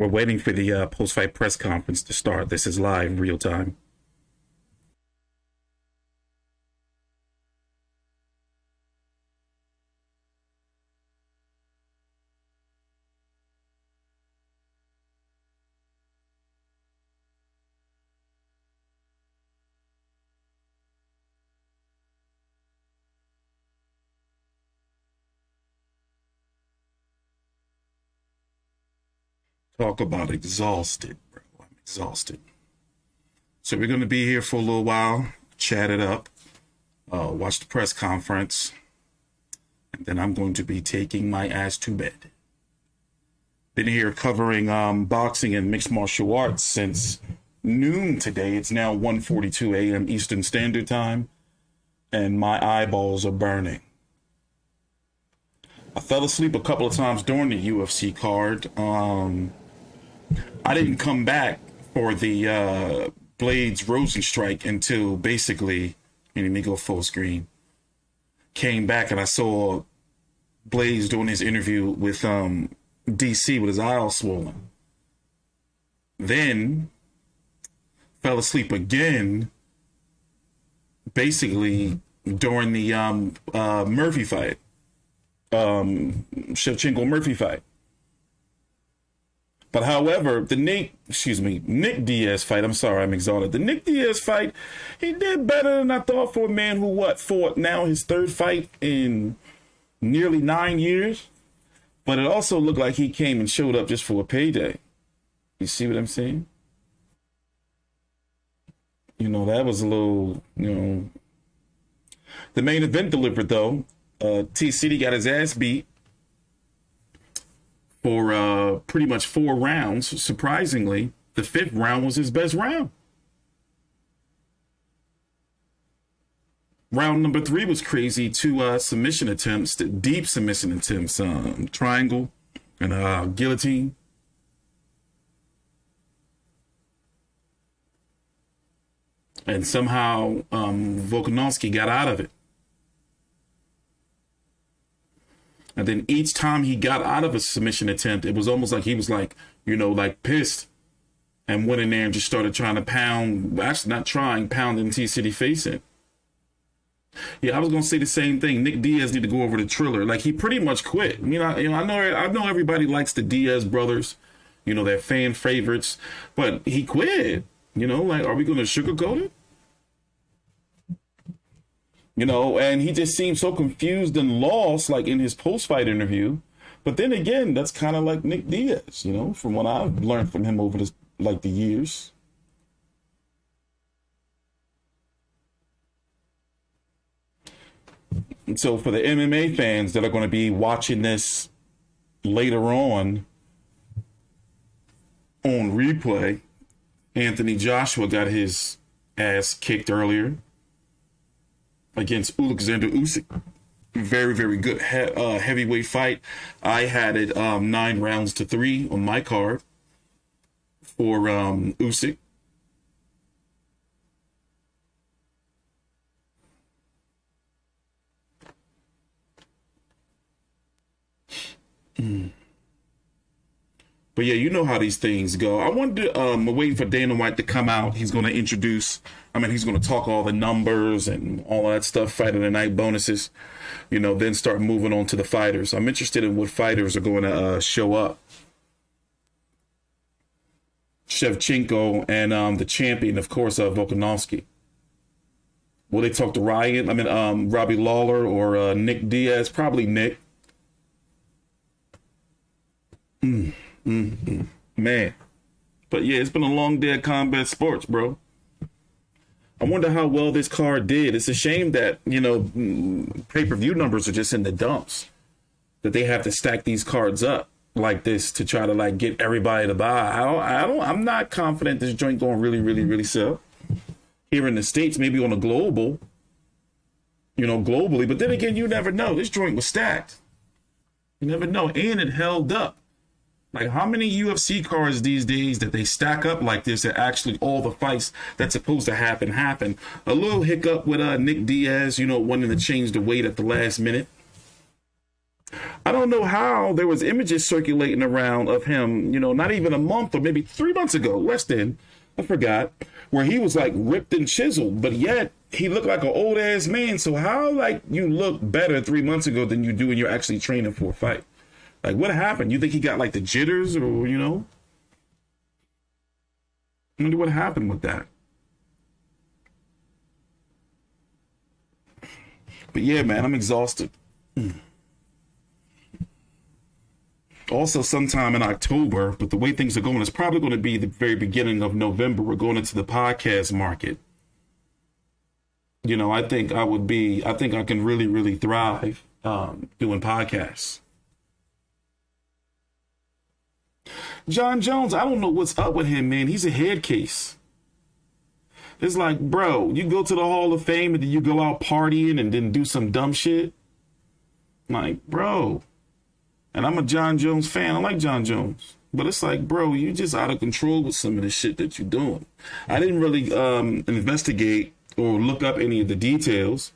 We're waiting for the post-fight press conference to start. This is live, real time. Talk about exhausted, bro. I'm exhausted. So we're going to be here for a little while, chat it up, watch the press conference, and then I'm going to be taking my ass to bed. Been here covering boxing and mixed martial arts since noon today. It's now 1:42 a.m. Eastern Standard Time, and my eyeballs are burning. I fell asleep a couple of times during the UFC card. I didn't come back for the Blades Rosenstrike until basically, let me go full screen. Came back and I saw Blades doing his interview with DC with his eye all swollen. Then fell asleep again, basically during the Murphy fight, Shevchenko Murphy fight. But however, the Nick Diaz fight, I'm sorry, I'm exhausted. The Nick Diaz fight, he did better than I thought for a man who, fought now his third fight in nearly 9 years. But it also looked like he came and showed up just for a payday. You see what I'm saying? That was a little, The main event delivered, though. T-City got his ass beat for pretty much 4 rounds. Surprisingly, the 5th round was his best round. Round number 3 was crazy. 2 submission attempts, deep submission attempts, triangle and guillotine. And somehow Volkanovski got out of it. And then each time he got out of a submission attempt, it was almost like he was pissed and went in there and just started trying to pounding T-City face in. Yeah, I was going to say the same thing. Nick Diaz need to go over to Triller. He pretty much quit. I know everybody likes the Diaz brothers, they're fan favorites, but he quit. Are we going to sugarcoat it? And he just seemed so confused and lost, in his post-fight interview. But then again, that's kind of like Nick Diaz, from what I've learned from him over the years. And so for the MMA fans that are going to be watching this later on replay, Anthony Joshua got his ass kicked earlier against Alexander Usyk. Very, very good heavyweight fight. I had it 9 rounds to 3 on my card for Usyk. But yeah, you know how these things go. I wanted to, I'm waiting for Dana White to come out. He's going to he's going to talk all the numbers and all that stuff, fight of the night bonuses, then start moving on to the fighters. I'm interested in what fighters are going to show up. Shevchenko and the champion, of course, Volkanovski. Will they talk to Ryan? Robbie Lawler or Nick Diaz? Probably Nick. Man. But yeah, it's been a long day at combat sports, bro. I wonder how well this card did. It's a shame that, pay-per-view numbers are just in the dumps. That they have to stack these cards up like this to try to get everybody to buy. I'm not confident this joint going really, really, really sell. Here in the States, maybe on a globally. But then again, you never know. This joint was stacked. You never know. And it held up. How many UFC cards these days that they stack up like this that actually all the fights that's supposed to happen? A little hiccup with Nick Diaz, wanting to change the weight at the last minute. I don't know how there was images circulating around of him, you know, not even a month or maybe 3 months ago, less than, I forgot, where he was like ripped and chiseled, but yet he looked like an old ass man. So how like you look better 3 months ago than you do when you're actually training for a fight? Like what happened? You think he got like the jitters or, you know? I wonder what happened with that. But yeah, man, I'm exhausted. Also, sometime in October, but the way things are going, it's probably going to be the very beginning of November. We're going into the podcast market. You know, I think I can really, really thrive doing podcasts. John Jones, I don't know what's up with him, man. He's a head case. It's like, bro, you go to the Hall of Fame and then you go out partying and then do some dumb shit. Like, bro. And I'm a John Jones fan. I like John Jones. But it's like, bro, you just out of control with some of the shit that you're doing. I didn't really investigate or look up any of the details.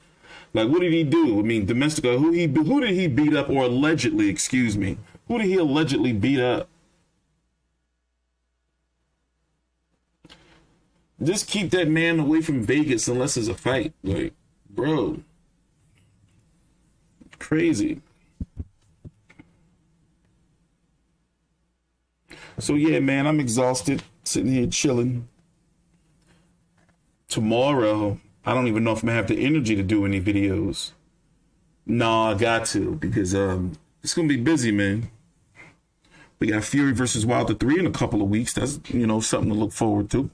Like, what did he do? I mean, domestic, who did he beat up, or allegedly, excuse me, who did he allegedly beat up? Just keep that man away from Vegas unless it's a fight. Like, bro. Crazy. So, yeah, man, I'm exhausted. Sitting here chilling. Tomorrow, I don't even know if I'm going to have the energy to do any videos. No, I got to, because it's going to be busy, man. We got Fury versus Wilder 3 in a couple of weeks. That's, you know, something to look forward to.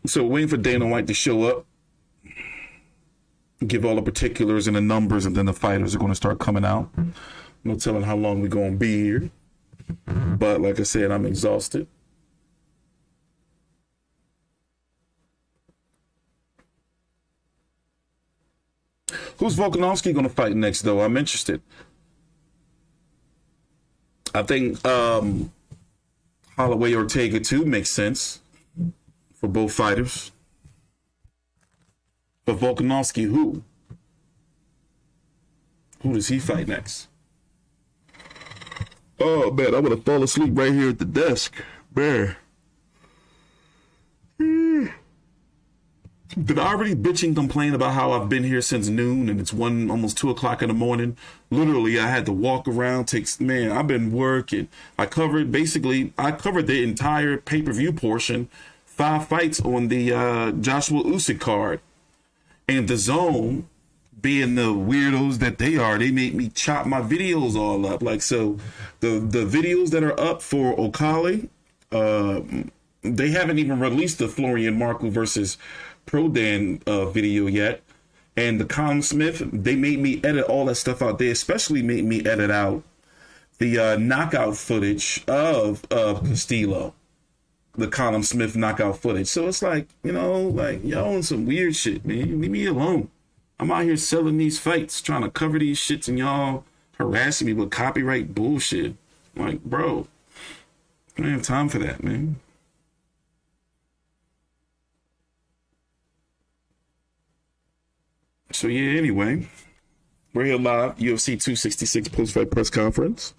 So waiting for Dana White to show up, give all the particulars and the numbers, and then the fighters are going to start coming out. No telling how long we're going to be here. But like I said, I'm exhausted. Who's Volkanovski going to fight next, though? I'm interested. I think Holloway Ortega 2 makes sense for both fighters. But Volkanovski, who? Who does he fight next? Oh, man, I would have fallen asleep right here at the desk. Man. Did I already bitch and complain about how I've been here since noon and it's almost 2 o'clock in the morning? Literally, I had to walk around, man, I've been working. I covered the entire pay-per-view portion, 5 fights on the Joshua Usyk card. And the Zone, being the weirdos that they are, they made me chop my videos all up. Like, so the videos that are up for Okali, they haven't even released the Florian Marco versus Prodan video yet. And the Colin Smith, they made me edit all that stuff out. They especially made me edit out the knockout footage of Castillo, the Colin Smith knockout footage. So it's like, you know, like, y'all on some weird shit, man. Leave me alone. I'm out here selling these fights, trying to cover these shits, and y'all harassing me with copyright bullshit. I'm like, bro, I don't have time for that, man. So yeah, anyway, we're here live, UFC 266 post-fight press conference.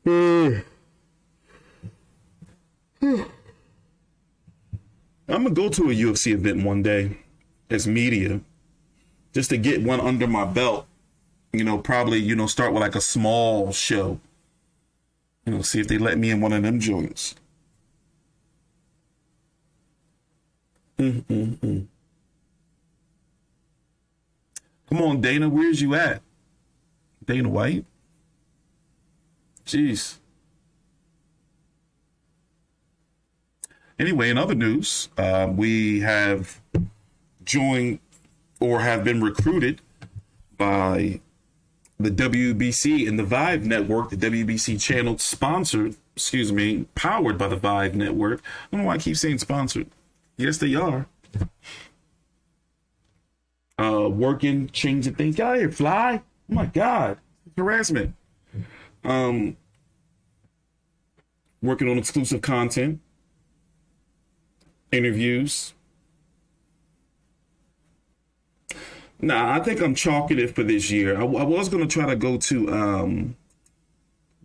I'm gonna go to a UFC event one day as media, just to get one under my belt. You know, probably, you know, start with like a small show. You know, see if they let me in one of them joints. Come on, Dana, where's you at? Dana White? Jeez. Anyway, in other news, we have joined or have been recruited by the WBC and the Vive Network, the WBC channel powered by the Vive Network. I don't know why I keep saying sponsored. Yes, they are. Working, changing things. Get out of here, fly. Oh my God. Harassment. working on exclusive content, interviews. Nah, I think I'm chalking it for this year. I was going to try to go to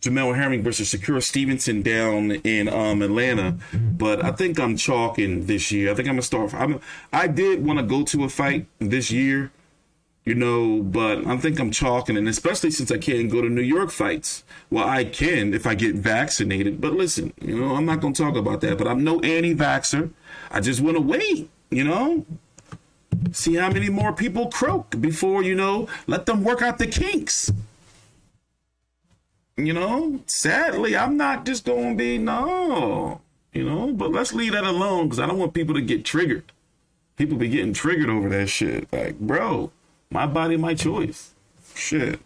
Jamel Herring versus Shakur Stevenson down in Atlanta, but I think I'm chalking this year. I think I'm going to start. I did want to go to a fight this year, you know, but I think I'm chalking, and especially since I can't go to New York fights. Well, I can if I get vaccinated, but listen, you know, I'm not going to talk about that, but I'm no anti-vaxxer. I just want to wait, you know, see how many more people croak before, you know, let them work out the kinks. You know, sadly, I'm not just going to be, no, you know, but let's leave that alone because I don't want people to get triggered. People be getting triggered over that shit. Like, bro, my body, my choice. Shit.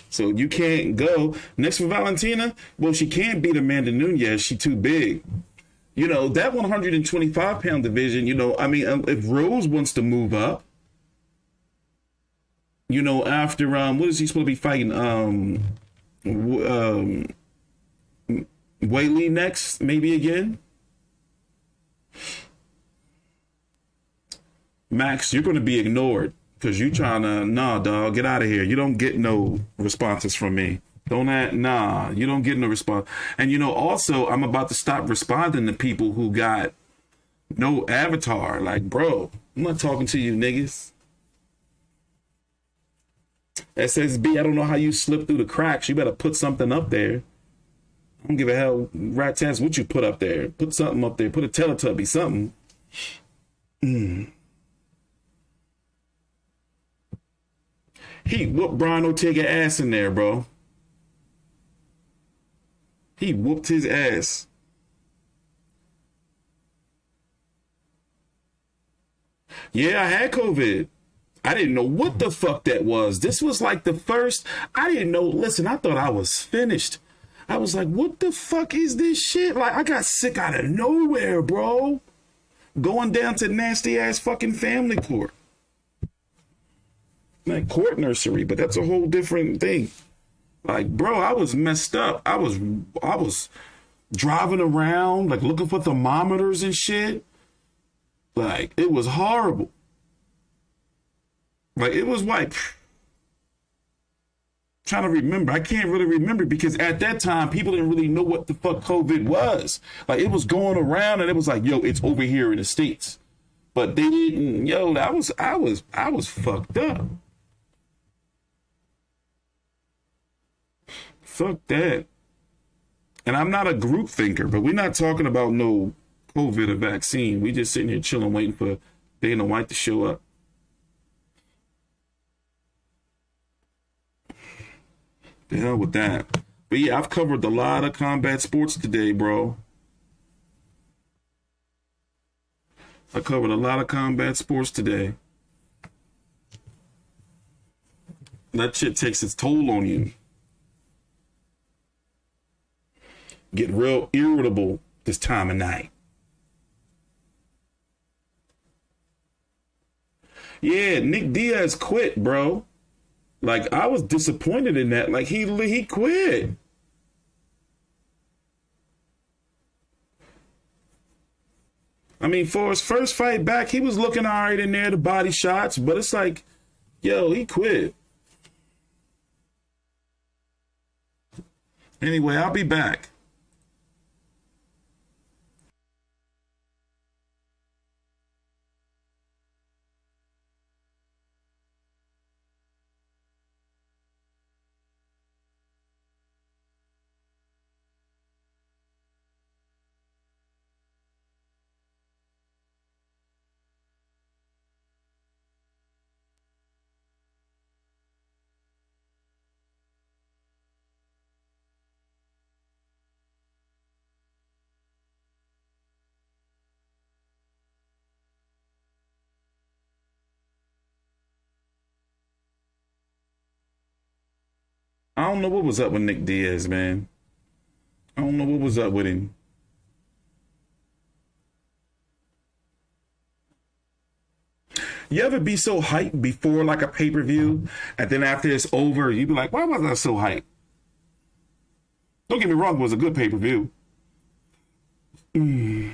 So you can't go. Next for Valentina, well, she can't beat Amanda Nunes. She's too big. You know, that 125-pound division, you know, I mean, if Rose wants to move up, you know, after, what is he supposed to be fighting? Whaley next, maybe again? Max, you're going to be ignored because you trying to, nah, dog, get out of here. You don't get no responses from me. You don't get no response. And, you know, also, I'm about to stop responding to people who got no avatar. Like, bro, I'm not talking to you niggas. SSB, I don't know how you slip through the cracks. You better put something up there. I don't give a hell, rat's ass, what you put up there. Put something up there. Put a Teletubby, something. He whooped Brian Ortega ass in there, bro. He whooped his ass. Yeah, I had COVID. I didn't know what the fuck that was. This was like the first, I didn't know. Listen, I thought I was finished. I was like, what the fuck is this shit? Like, I got sick out of nowhere, bro. Going down to nasty ass fucking family court. Like court nursery, but that's a whole different thing. Like, bro, I was messed up. I was driving around, like looking for thermometers and shit. Like, it was horrible. Like, it was like, trying to remember. I can't really remember because at that time, people didn't really know what the fuck COVID was. Like, it was going around and it was like, yo, it's over here in the States. But they didn't, yo, I was fucked up. Fuck that. And I'm not a group thinker, but we're not talking about no COVID or vaccine. We just sitting here chilling, waiting for Dana White to show up. The hell with that. But yeah, I've covered a lot of combat sports today, bro. I covered a lot of combat sports today. That shit takes its toll on you. Get real irritable this time of night. Yeah, Nick Diaz quit, bro. Like, I was disappointed in that. Like, he quit. I mean, for his first fight back, he was looking all right in there, the body shots, but it's like, yo, he quit. Anyway, I'll be back. I don't know what was up with Nick Diaz, man. I don't know what was up with him. You ever be so hyped before like a pay-per-view, and then after it's over, you be like, why was I so hyped? Don't get me wrong, it was a good pay-per-view. You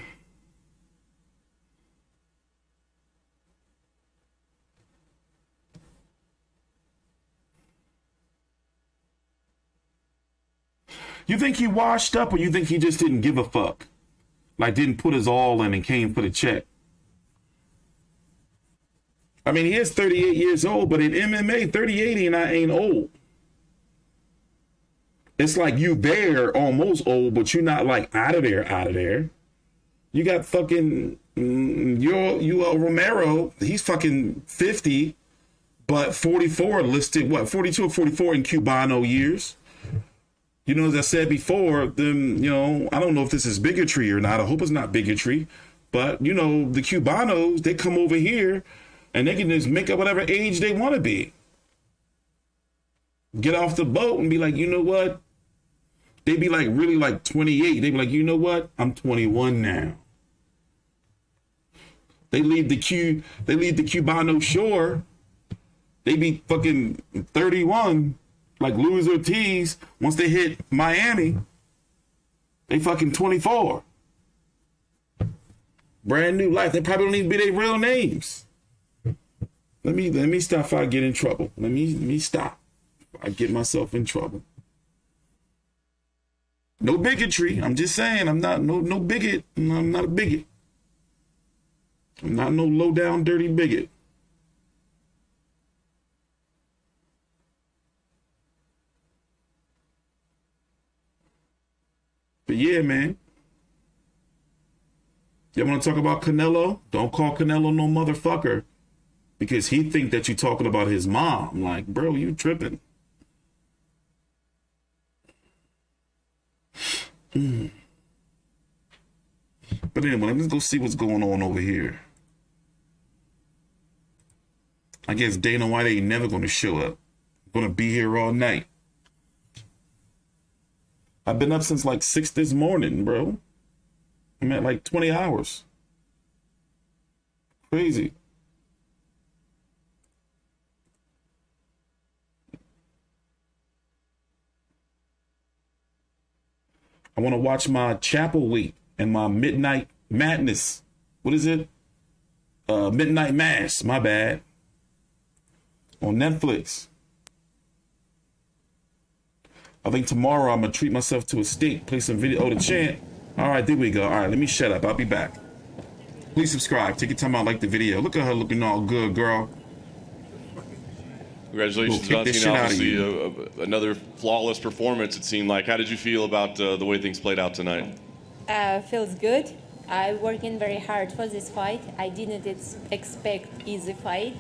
think he washed up, or you think he just didn't give a fuck? Like, didn't put his all in and came for the check? I mean, he is 38 years old, but in MMA, 38 ain't old. It's like you there, almost old, but you're not like out of there. You got fucking Romero. He's fucking 50, but 44 listed, 42 or 44 in Cubano years. You know, as I said before, then, I don't know if this is bigotry or not. I hope it's not bigotry. But, the Cubanos, they come over here and they can just make up whatever age they want to be. Get off the boat and be like, you know what? They be like really like 28. They be like, you know what? I'm 21 now. They leave the Cubano shore. They be fucking 31. Like Luis Ortiz, once they hit Miami, they fucking 24. Brand new life. They probably don't even be their real names. Let me stop before I get in trouble. Let me stop. I get myself in trouble. No bigotry. I'm just saying I'm not no bigot. I'm not a bigot. I'm not no low down dirty bigot. But yeah, man. You want to talk about Canelo? Don't call Canelo no motherfucker, because he think that you talking about his mom. Like, bro, you tripping. But anyway, let's go see what's going on over here. I guess Dana White ain't never going to show up. Going to be here all night. I've been up since like 6 this morning, bro. I'm at like 20 hours. Crazy. I want to watch my Chapel Week and my Midnight Madness. What is it? Midnight Mass, my bad. On Netflix. I think tomorrow I'm going to treat myself to a steak, play some video. Oh, the chant. All right, there we go. All right, let me shut up. I'll be back. Please subscribe. Take your time out, like the video. Look at her looking all good, girl. Congratulations, Valentina. Obviously, another flawless performance, it seemed like. How did you feel about the way things played out tonight? Feels good. I'm working very hard for this fight. I didn't expect easy fight.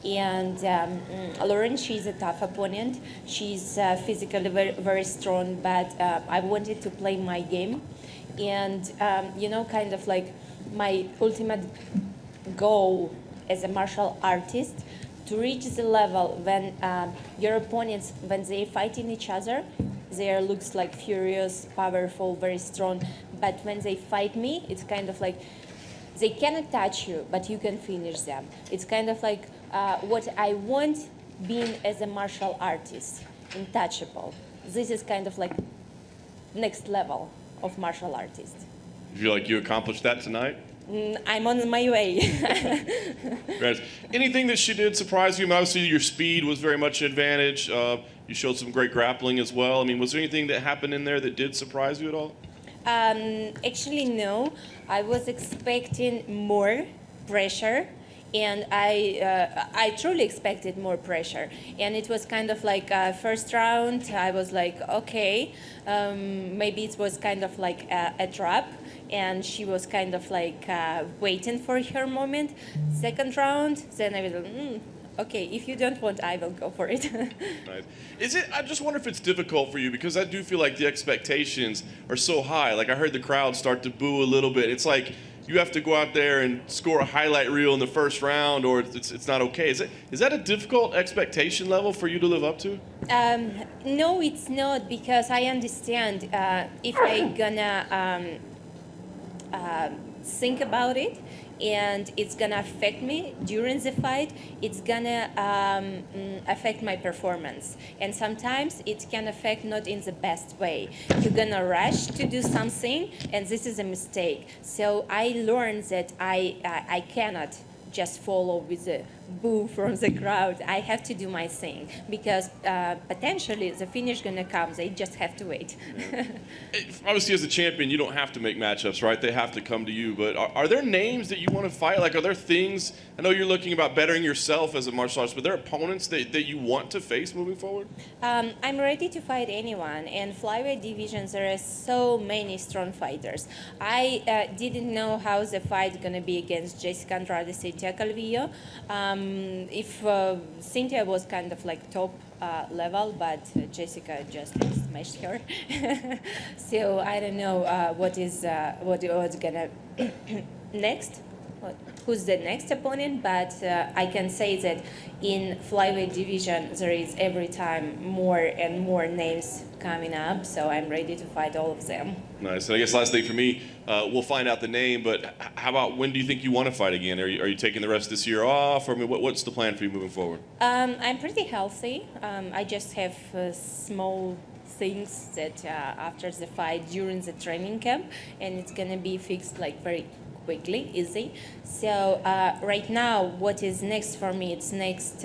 And Lauren, she's a tough opponent. She's physically very, very strong, but I wanted to play my game. And, kind of like my ultimate goal as a martial artist, to reach the level when your opponents, when they fighting each other, they looks like furious, powerful, very strong. But when they fight me, it's kind of like they cannot touch you, but you can finish them. It's kind of like what I want being as a martial artist, untouchable. This is kind of like next level of martial artist. You feel like you accomplished that tonight? I'm on my way. Right. Anything that she did surprise you? I mean, obviously, your speed was very much an advantage. You showed some great grappling as well. I mean, was there anything that happened in there that did surprise you at all? Actually, no. I was expecting more pressure, and I truly expected more pressure. And it was kind of like first round, I was like, okay, maybe it was kind of like a trap. And she was kind of like waiting for her moment. Second round, then I was like, okay, if you don't want, I will go for it. Nice. Is it? I just wonder if it's difficult for you, because I do feel like the expectations are so high. Like, I heard the crowd start to boo a little bit. It's like you have to go out there and score a highlight reel in the first round, or it's not okay. Is that a difficult expectation level for you to live up to? No, it's not, because I understand if I gonna think about it, and it's gonna affect me during the fight. It's gonna affect my performance, and sometimes it can affect not in the best way. You're gonna rush to do something, and this is a mistake. So I learned that I cannot just follow with the boo from the crowd. I have to do my thing, because potentially the finish gonna come. They just have to wait. Obviously, as a champion, you don't have to make matchups, right? They have to come to you. But are there names that you want to fight? Like, are there things? I know you're looking about bettering yourself as a martial artist, but there are opponents that you want to face moving forward? I'm ready to fight anyone. In flyweight divisions, there are so many strong fighters. I didn't know how the fight gonna be against Jessica Andrade, Cynthia Calvillo. If Cynthia was kind of like top level, but Jessica just smashed her. So I don't know what's gonna next. Who's the next opponent? But I can say that in flyweight division there is every time more and more names coming up. So I'm ready to fight all of them. Nice. And I guess last thing for me, we'll find out the name, but how about when do you think you want to fight again? Are you taking the rest of this year off? Or I mean, what's the plan for you moving forward? I'm pretty healthy. I just have small things that after the fight during the training camp, and it's gonna be fixed like very quickly, easy. So right now, what is next for me? It's next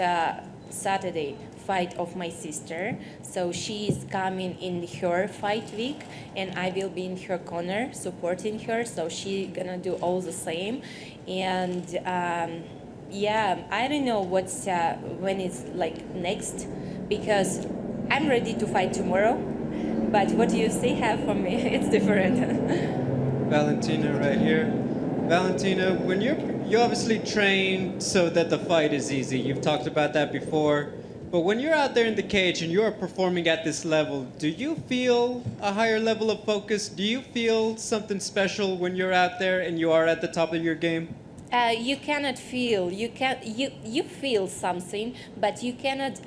Saturday fight of my sister. So she is coming in her fight week, and I will be in her corner supporting her. So she gonna do all the same, and yeah, I don't know what's when it's like next, because I'm ready to fight tomorrow. But what UFC have for me, it's different. Valentina right here. Valentina, when you obviously train so that the fight is easy. You've talked about that before. But when you're out there in the cage and you are performing at this level, do you feel a higher level of focus? Do you feel something special when you're out there and you are at the top of your game? You cannot feel. You feel something, but you cannot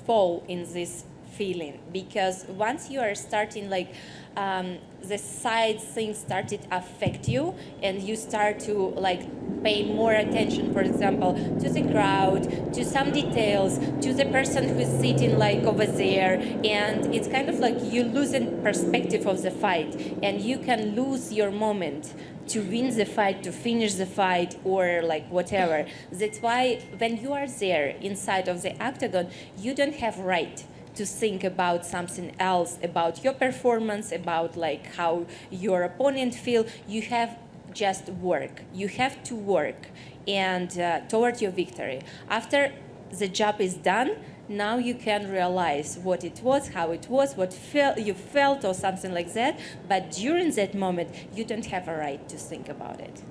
fall in this feeling, because once you are starting like the side things started affect you, and you start to like pay more attention, for example, to the crowd, to some details, to the person who's sitting like over there, and it's kind of like you losing perspective of the fight, and you can lose your moment to win the fight, to finish the fight, or like whatever. That's why when you are there inside of the octagon, you don't have right to think about something else, about your performance, about like how your opponent feel. You have just work. You have to work and toward your victory. After the job is done, now you can realize what it was, how it was, what you felt, or something like that. But during that moment, you don't have a right to think about it.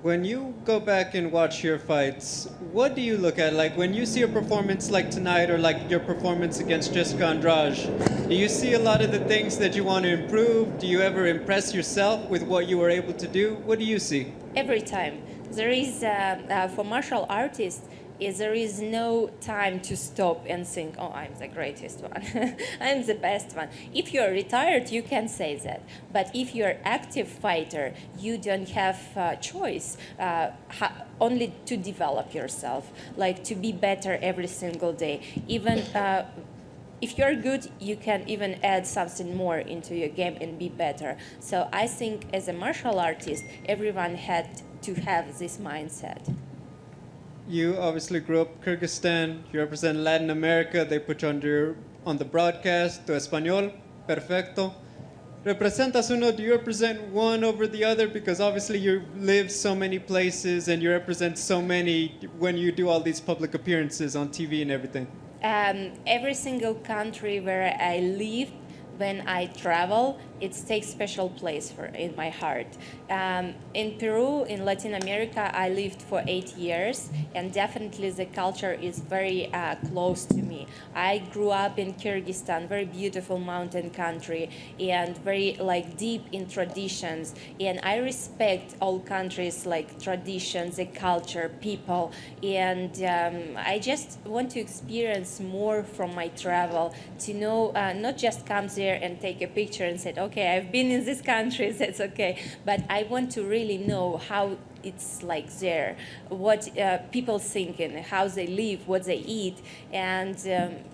When you go back and watch your fights, what do you look at? Like when you see a performance like tonight, or like your performance against Jessica Andrade, do you see a lot of the things that you want to improve? Do you ever impress yourself with what you were able to do? What do you see? Every time. There is, for martial artists, there is no time to stop and think, oh, I'm the greatest one, I'm the best one. If you're retired, you can say that. But if you're active fighter, you don't have choice only to develop yourself, like to be better every single day. Even if you're good, you can even add something more into your game and be better. So I think as a martial artist, everyone had to have this mindset. You obviously grew up in Kyrgyzstan. You represent Latin America. They put you on the broadcast. Tu español, perfecto. ¿Representas uno? Do you represent one over the other? Because obviously you live so many places and you represent so many when you do all these public appearances on TV and everything. Every single country where I live, when I travel, it takes special place in my heart. In Peru, in Latin America, I lived for 8 years, and definitely the culture is very close to me. I grew up in Kyrgyzstan, very beautiful mountain country, and very like deep in traditions. And I respect all countries like traditions, the culture, people, and I just want to experience more from my travel, to know, not just come there and take a picture and say, okay, I've been in these countries, that's okay. But I want to really know how it's like there, what people thinking, how they live, what they eat. And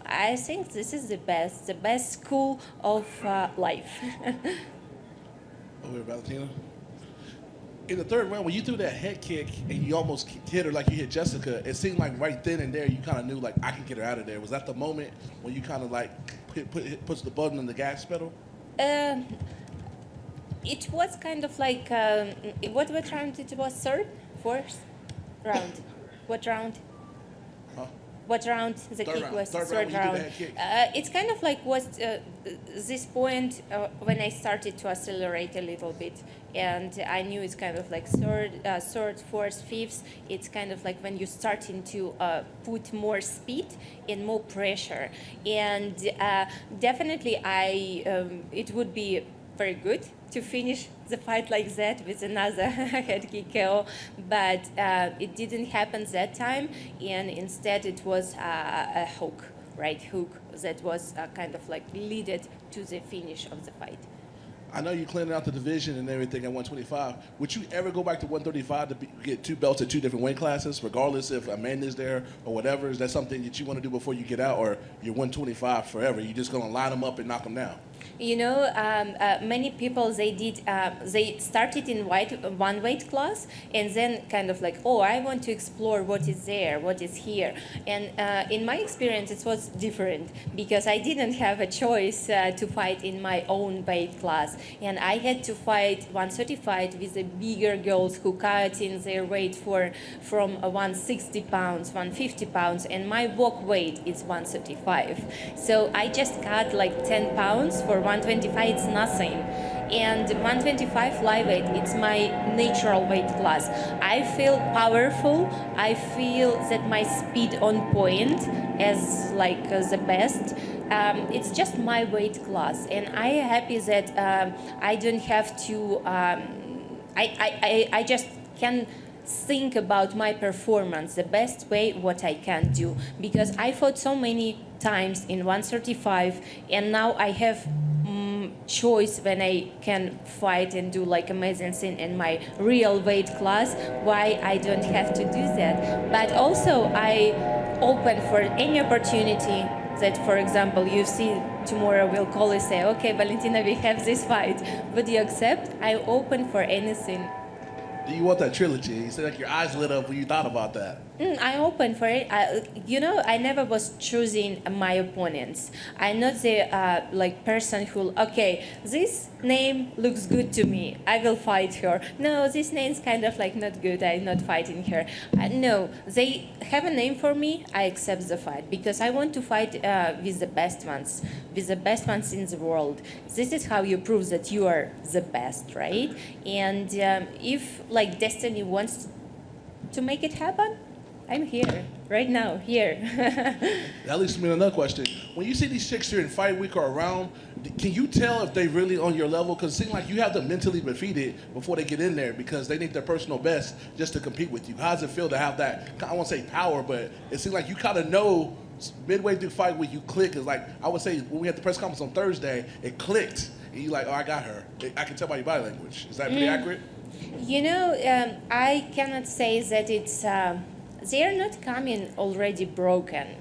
I think this is the best school of life. Over here, Valentina. In the third round, when you threw that head kick and you almost hit her like you hit Jessica, it seemed like right then and there you kind of knew, like, I can get her out of there. Was that the moment when you kind of like push the button on the gas pedal? It was kind of like, what round it was? Third? Fourth round? What round? Huh? What round the Third kick round. was? Third Third round when you round. did the head kick. It's kind of like was this point when I started to accelerate a little bit, and I knew it's kind of like third, fourth, fifth. It's kind of like when you're starting to put more speed and more pressure, and definitely it would be very good to finish the fight like that with another head kick KO, but it didn't happen that time, and instead it was a hook, right hook, that was kind of like leaded to the finish of the fight. I know you cleaning out the division and everything at 125. Would you ever go back to 135 to get two belts at two different weight classes, regardless if Amanda's there or whatever? Is that something that you want to do before you get out, or you're 125 forever? You're just going to line them up and knock them down? You know, many people, they started in one weight class, and then kind of like, oh, I want to explore what is there, what is here. And in my experience, it was different, because I didn't have a choice to fight in my own weight class. And I had to fight 135 with the bigger girls who cut in their weight from 160 pounds, 150 pounds, and my walk weight is 135. So I just cut like 10 pounds. For 125, it's nothing. And 125 flyweight, it's my natural weight class. I feel powerful. I feel that my speed on point as like the best. It's just my weight class, and I am happy that I don't have to. I just can think about my performance the best way what I can do, because I fought so many times in 135, and now I have choice when I can fight and do like amazing thing in my real weight class. Why I don't have to do that? But also I open for any opportunity that, for example, UFC tomorrow will call and say, okay, Valentina, we have this fight. Would you accept? I open for anything. Do you want that trilogy? You said like your eyes lit up when you thought about that. I open for it. You know, I never was choosing my opponents. I'm not the like person who, okay, this name looks good to me, I will fight her. No, this name's kind of like not good, I'm not fighting her. No, they have a name for me, I accept the fight, because I want to fight with the best ones in the world. This is how you prove that you are the best, right? And if like destiny wants to make it happen, I'm here, right now, here. That leads me to another question. When you see these chicks here in fight week or around, can you tell if they really on your level? Because it seems like you have them mentally defeated before they get in there, because they need their personal best just to compete with you. How does it feel to have that, I won't say power, but it seems like you kind of know midway through fight week you click. It's like, I would say when we had the press conference on Thursday, it clicked. And you're like, oh, I got her. I can tell by your body language. Is that pretty accurate? You know, I cannot say that it's... they are not coming already broken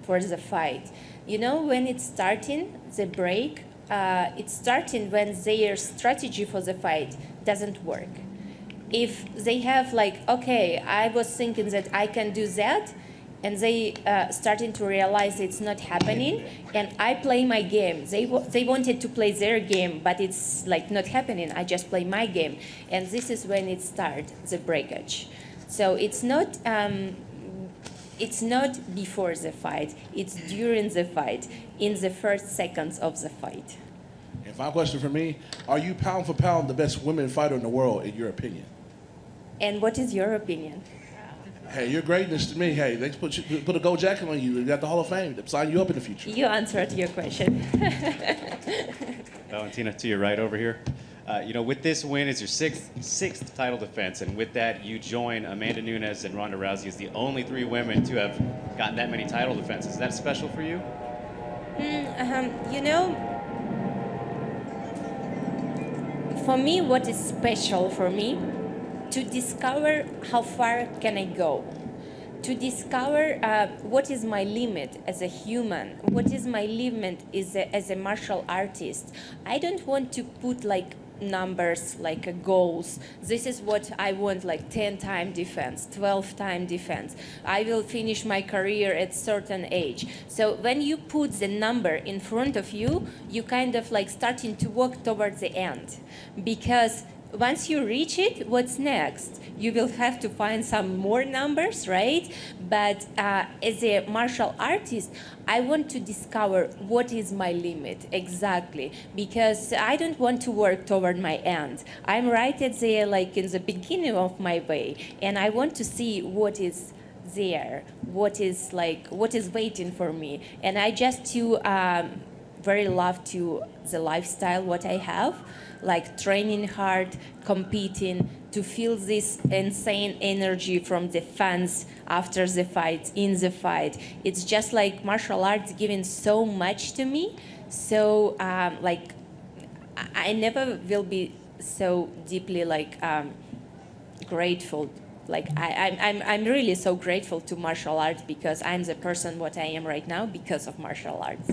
for the fight. You know, when it's starting, the break, it's starting when their strategy for the fight doesn't work. If they have like, okay, I was thinking that I can do that, and they starting to realize it's not happening, and I play my game. They wanted to play their game, but it's like not happening. I just play my game, and this is when it starts, the breakage. So it's not before the fight, it's during the fight, in the first seconds of the fight. And final question for me, are you pound for pound the best women fighter in the world, in your opinion? And what is your opinion? Hey, you're greatness to me. Hey, they put a gold jacket on you. You got the Hall of Fame. They sign you up in the future. You answered your question. Valentina, to your right over here. You know, with this win, it's your sixth title defense, and with that, you join Amanda Nunes and Ronda Rousey as the only three women to have gotten that many title defenses. Is that special for you? You know, For me, what is special for me, to discover how far can I go, to discover what is my limit as a human, what is my limit as a martial artist. I don't want to put like numbers, like goals. This is what I want, like 10-time defense, 12-time defense. I will finish my career at certain age. So when you put the number in front of you, you kind of like starting to walk towards the end, because once you reach it, what's next? You will have to find some more numbers, right? But as a martial artist, I want to discover what is my limit exactly, because I don't want to work toward my end. I'm right at the, like in the beginning of my way, and I want to see what is there, what is waiting for me. And I just very love to the lifestyle what I have, like training hard, competing, to feel this insane energy from the fans after the fight, in the fight. It's just like martial arts giving so much to me. So like I never will be so deeply like grateful. Like I'm really so grateful to martial arts, because I'm the person what I am right now because of martial arts.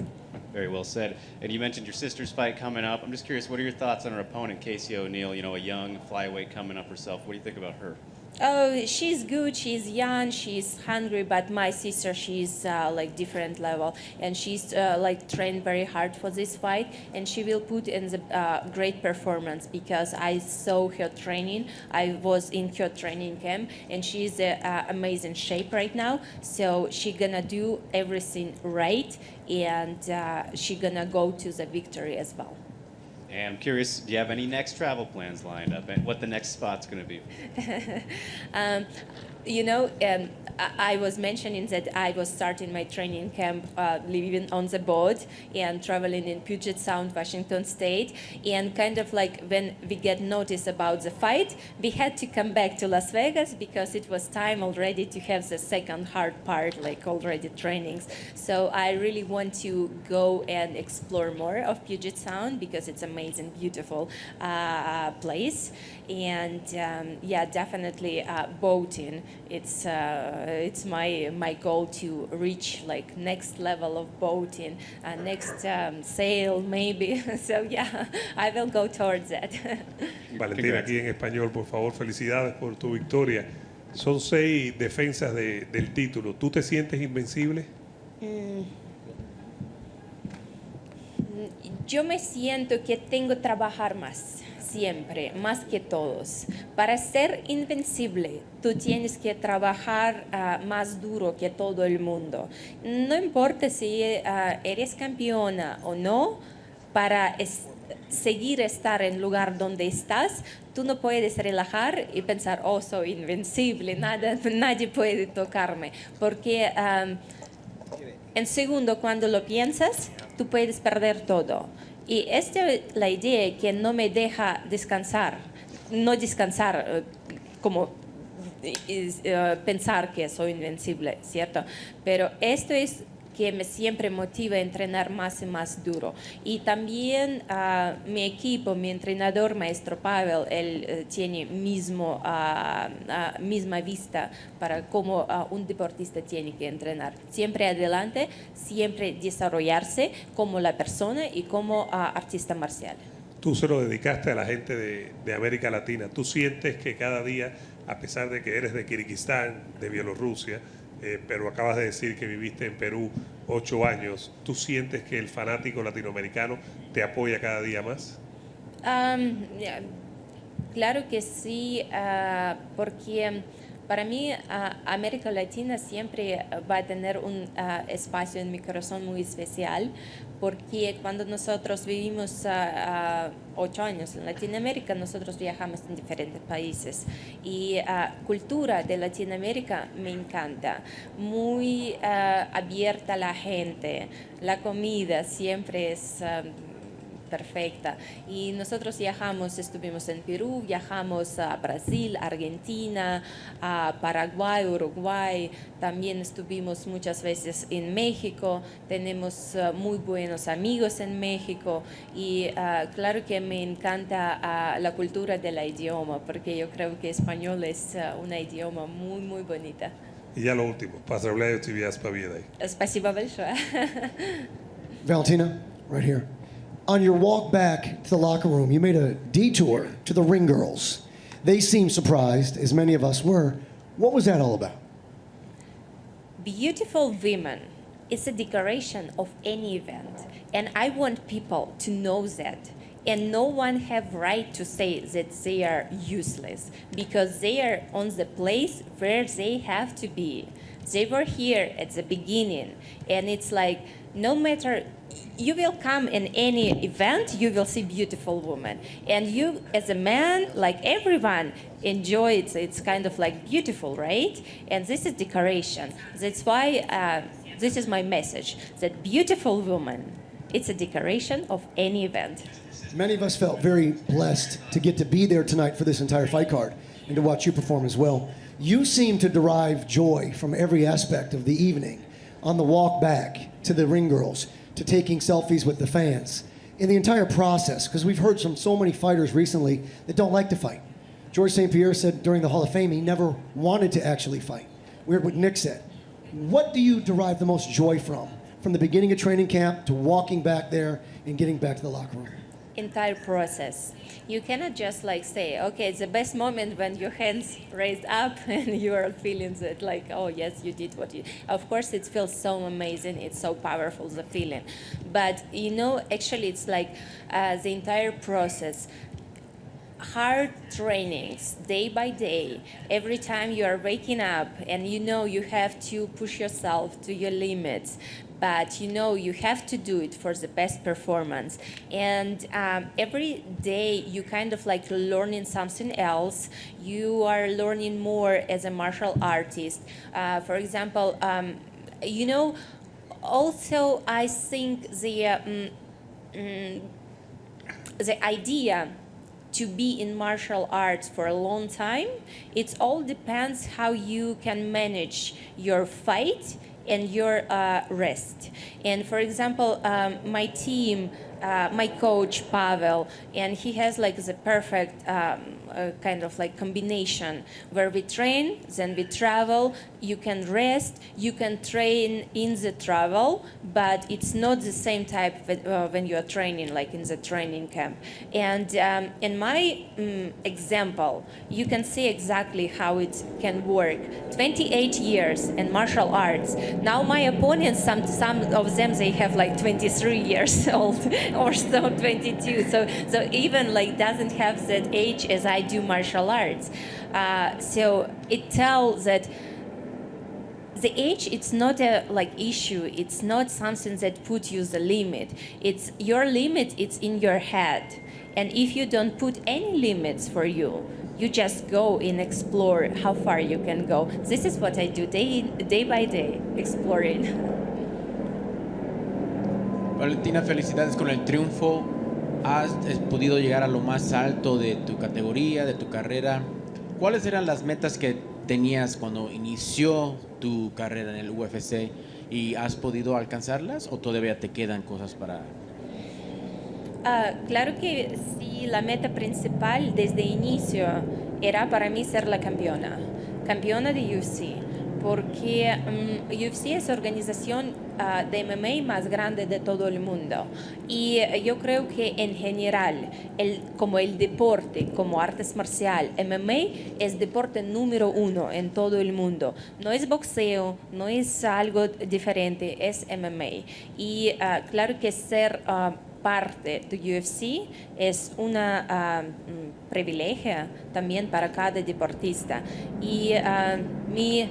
Very well said. And you mentioned your sister's fight coming up. I'm just curious, what are your thoughts on her opponent, Casey O'Neill? You know, a young flyweight coming up herself. What do you think about her? Oh, she's good. She's young. She's hungry. But my sister, she's like different level, and she's like trained very hard for this fight, and she will put in the great performance, because I saw her training. I was in her training camp, and she's in amazing shape right now. So she gonna do everything right, and she gonna go to the victory as well. And I'm curious, do you have any next travel plans lined up, and what the next spot's going to be? You know, I was mentioning that I was starting my training camp living on the boat and traveling in Puget Sound, Washington State. And kind of like when we get notice about the fight, we had to come back to Las Vegas, because it was time already to have the second hard part, like already trainings. So I really want to go and explore more of Puget Sound, because it's amazing, beautiful place. And yeah, definitely boating. It's my goal to reach like next level of boating, next sail maybe. So yeah, I will go towards that. Valentina, aquí en español, por favor, felicidades por tu victoria. Son 6 defensas del título. ¿Tú te sientes invencible? Yo me siento que tengo que trabajar más, siempre, más que todos. Para ser invencible, tú tienes que trabajar más duro que todo el mundo. No importa si eres campeona o no, para seguir estar en el lugar donde estás, tú no puedes relajar y pensar, oh, soy invencible, nadie puede tocarme. Porque en segundo, cuando lo piensas, tú puedes perder todo. Y esta es la idea que no me deja descansar, no descansar como pensar que soy invencible, ¿cierto? Pero esto es que me siempre motiva a entrenar más y más duro. Y también mi equipo, mi entrenador, maestro Pavel, él tiene misma vista para cómo un deportista tiene que entrenar. Siempre adelante, siempre desarrollarse como la persona y como artista marcial. Tú se lo dedicaste a la gente de América Latina. ¿Tú sientes que cada día, a pesar de que eres de Kirguistán, de Bielorrusia, pero acabas de decir que viviste en Perú 8 años, ¿tú sientes que el fanático latinoamericano te apoya cada día más? Claro que sí, porque para mí América Latina siempre va a tener un espacio en mi corazón muy especial, porque cuando nosotros vivimos 8 años en Latinoamérica, nosotros viajamos en diferentes países, y cultura de Latinoamérica me encanta, muy abierta a la gente, la comida siempre es perfecta. Y nosotros viajamos, estuvimos en Perú, viajamos a Brasil, Argentina, a Paraguay, Uruguay, también estuvimos muchas veces en México, tenemos muy buenos amigos en México y claro que me encanta la cultura del idioma, porque yo creo que español es un idioma muy, muy bonita. И я lo último, поздравляю тебя с победой. Спасибо большое. Valentina, right here. On your walk back to the locker room, you made a detour to the ring girls. They seemed surprised, as many of us were. What was that all about? Beautiful women is a decoration of any event, and I want people to know that. And no one have right to say that they are useless, because they are on the place where they have to be. They were here at the beginning, and it's like, no matter, you will come in any event, you will see beautiful women. And you, as a man, like everyone, enjoy it. It's kind of like beautiful, right? And this is decoration. That's why this is my message, that beautiful woman, it's a decoration of any event. Many of us felt very blessed to get to be there tonight for this entire fight card and to watch you perform as well. You seem to derive joy from every aspect of the evening, on the walk back to the ring girls, to taking selfies with the fans, in the entire process, because we've heard from so many fighters recently that don't like to fight. George St. Pierre said during the Hall of Fame he never wanted to actually fight. We heard what Nick said. What do you derive the most joy from the beginning of training camp to walking back there and getting back to the locker room? Entire process. You cannot just like say, okay, it's the best moment when your hands raised up and you are feeling that like, oh yes, you did what you. Of course, it feels so amazing. It's so powerful, the feeling. But you know, actually, it's like the entire process. Hard trainings, day by day, every time you are waking up and you know you have to push yourself to your limits, but you know you have to do it for the best performance. And every day you kind of like learning something else. You are learning more as a martial artist. For example, you know, also I think the idea to be in martial arts for a long time, it all depends how you can manage your fight and your rest. And for example, my team, my coach Pavel, and he has like the perfect kind of like combination where we train, then we travel, you can rest, you can train in the travel, but it's not the same type when you are training, like in the training camp. And in my example, you can see exactly how it can work. 28 years in martial arts. Now my opponents, some of them, they have like 23 years old or so, 22. So even like doesn't have that age as I do martial arts. So it tells that the age, it's not a like issue. It's not something that puts you the limit. It's your limit. It's in your head. And if you don't put any limits for you, you just go and explore how far you can go. This is what I do day by day, exploring. Valentina, felicidades con el triunfo. Has podido llegar a lo más alto de tu categoría, de tu carrera. ¿Cuáles eran las metas que tenías cuando inició tu carrera en el UFC y has podido alcanzarlas o todavía te quedan cosas para...? Claro que sí, la meta principal desde inicio era para mí ser la campeona de UFC, porque UFC es la organización de MMA más grande de todo el mundo y yo creo que en general como el deporte, como artes marcial, MMA es deporte número 1 en todo el mundo. No es boxeo, no es algo diferente, es MMA. Y claro que ser parte de UFC es un privilegio también para cada deportista. Y mi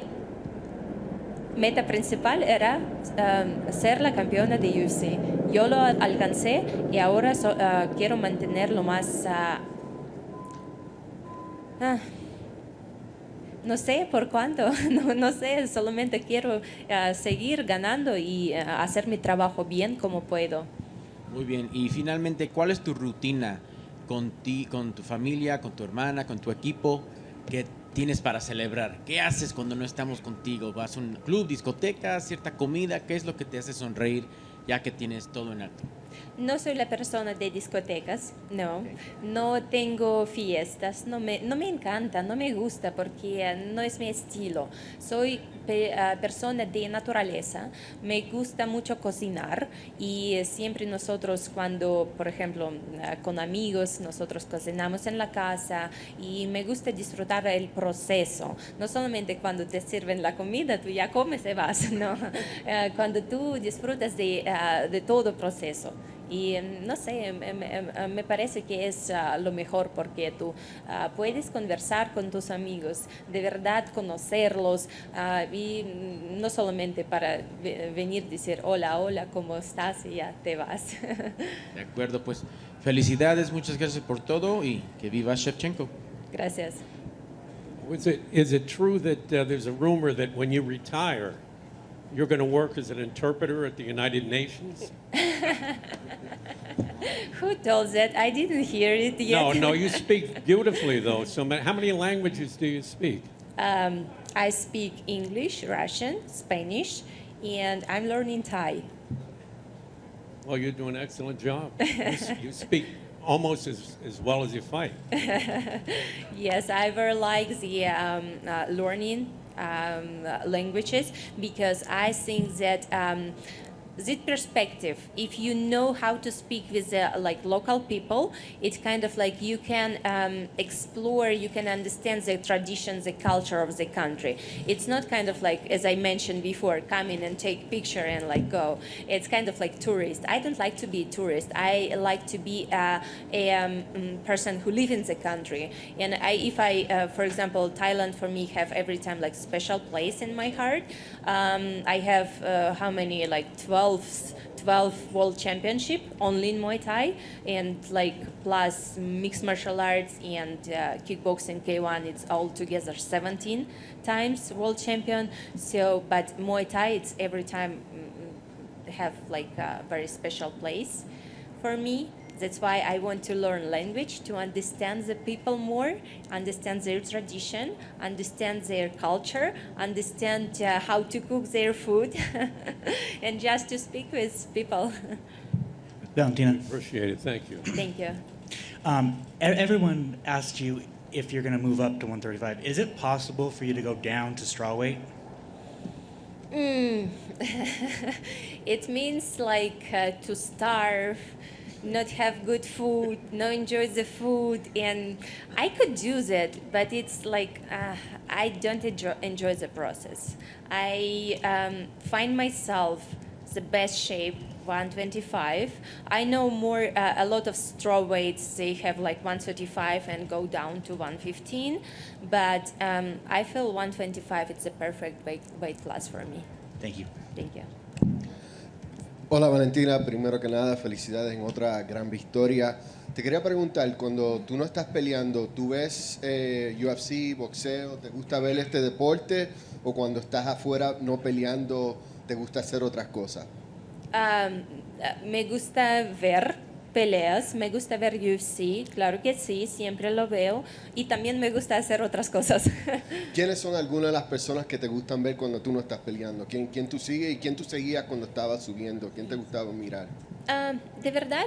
meta principal era ser la campeona de UFC. Yo lo alcancé y ahora quiero mantenerlo más... no sé por cuánto, no sé, solamente quiero seguir ganando y hacer mi trabajo bien como puedo. Muy bien. Y finalmente, ¿cuál es tu rutina con tu familia, con tu hermana, con tu equipo que tienes para celebrar? ¿Qué haces cuando no estamos contigo? ¿Vas a un club, discoteca, cierta comida? ¿Qué es lo que te hace sonreír ya que tienes todo en alto? No soy la persona de discotecas, no. No tengo fiestas, no me encanta, no me gusta porque no es mi estilo. Soy persona de naturaleza, me gusta mucho cocinar y siempre nosotros cuando, por ejemplo, con amigos, nosotros cocinamos en la casa y me gusta disfrutar el proceso. No solamente cuando te sirven la comida, tú ya comes y vas, no. Cuando tú disfrutas de todo el proceso. Y no sé, me parece que es lo mejor porque tú puedes conversar con tus amigos, de verdad conocerlos y no solamente para venir a decir hola, hola, ¿cómo estás? Y ya te vas. De acuerdo, pues felicidades, muchas gracias por todo y que viva Shevchenko. Gracias. Is it true that there's a rumor that when you retire, you're going to work as an interpreter at the United Nations? Who told that? I didn't hear it yet. No, you speak beautifully, though. So how many languages do you speak? I speak English, Russian, Spanish, and I'm learning Thai. Well, you're doing an excellent job. You speak almost as well as you fight. Yes, I very like the learning languages because I think that this perspective, if you know how to speak with like local people, it's kind of like you can explore, you can understand the traditions, the culture of the country. It's not kind of like, as I mentioned before, come in and take picture and like go. It's kind of like tourist. I don't like to be a tourist. I like to be a person who lives in the country. And if I, for example, Thailand for me have every time like special place in my heart. I have how many, like 12 World Championship only in Muay Thai, and like plus mixed martial arts and kickboxing K1, it's all together 17 times World Champion. So, but Muay Thai, it's every time have like a very special place for me. That's why I want to learn language, to understand the people more, understand their tradition, understand their culture, understand how to cook their food, and just to speak with people. Valentina, Appreciate it. Thank you. Thank you. everyone asked you if you're going to move up to 135. Is it possible for you to go down to strawweight? It means like to starve, not have good food, not enjoy the food, and I could do that, but it's like I don't enjoy the process. I find myself the best shape 125. I know more a lot of straw weights, they have like 135 and go down to 115, but I feel 125 it's the perfect weight class for me. Thank you. Thank you. Hola Valentina, primero que nada, felicidades en otra gran victoria. Te quería preguntar, cuando tú no estás peleando, ¿tú ves UFC, boxeo? ¿Te gusta ver este deporte? ¿O cuando estás afuera no peleando, te gusta hacer otras cosas? Me gusta ver peleas, me gusta ver UFC, claro que sí, siempre lo veo, y también me gusta hacer otras cosas. ¿Quiénes son algunas de las personas que te gustan ver cuando tú no estás peleando? ¿Quién tú sigues y quién tú seguías cuando estabas subiendo? ¿Quién te gustaba mirar? De verdad,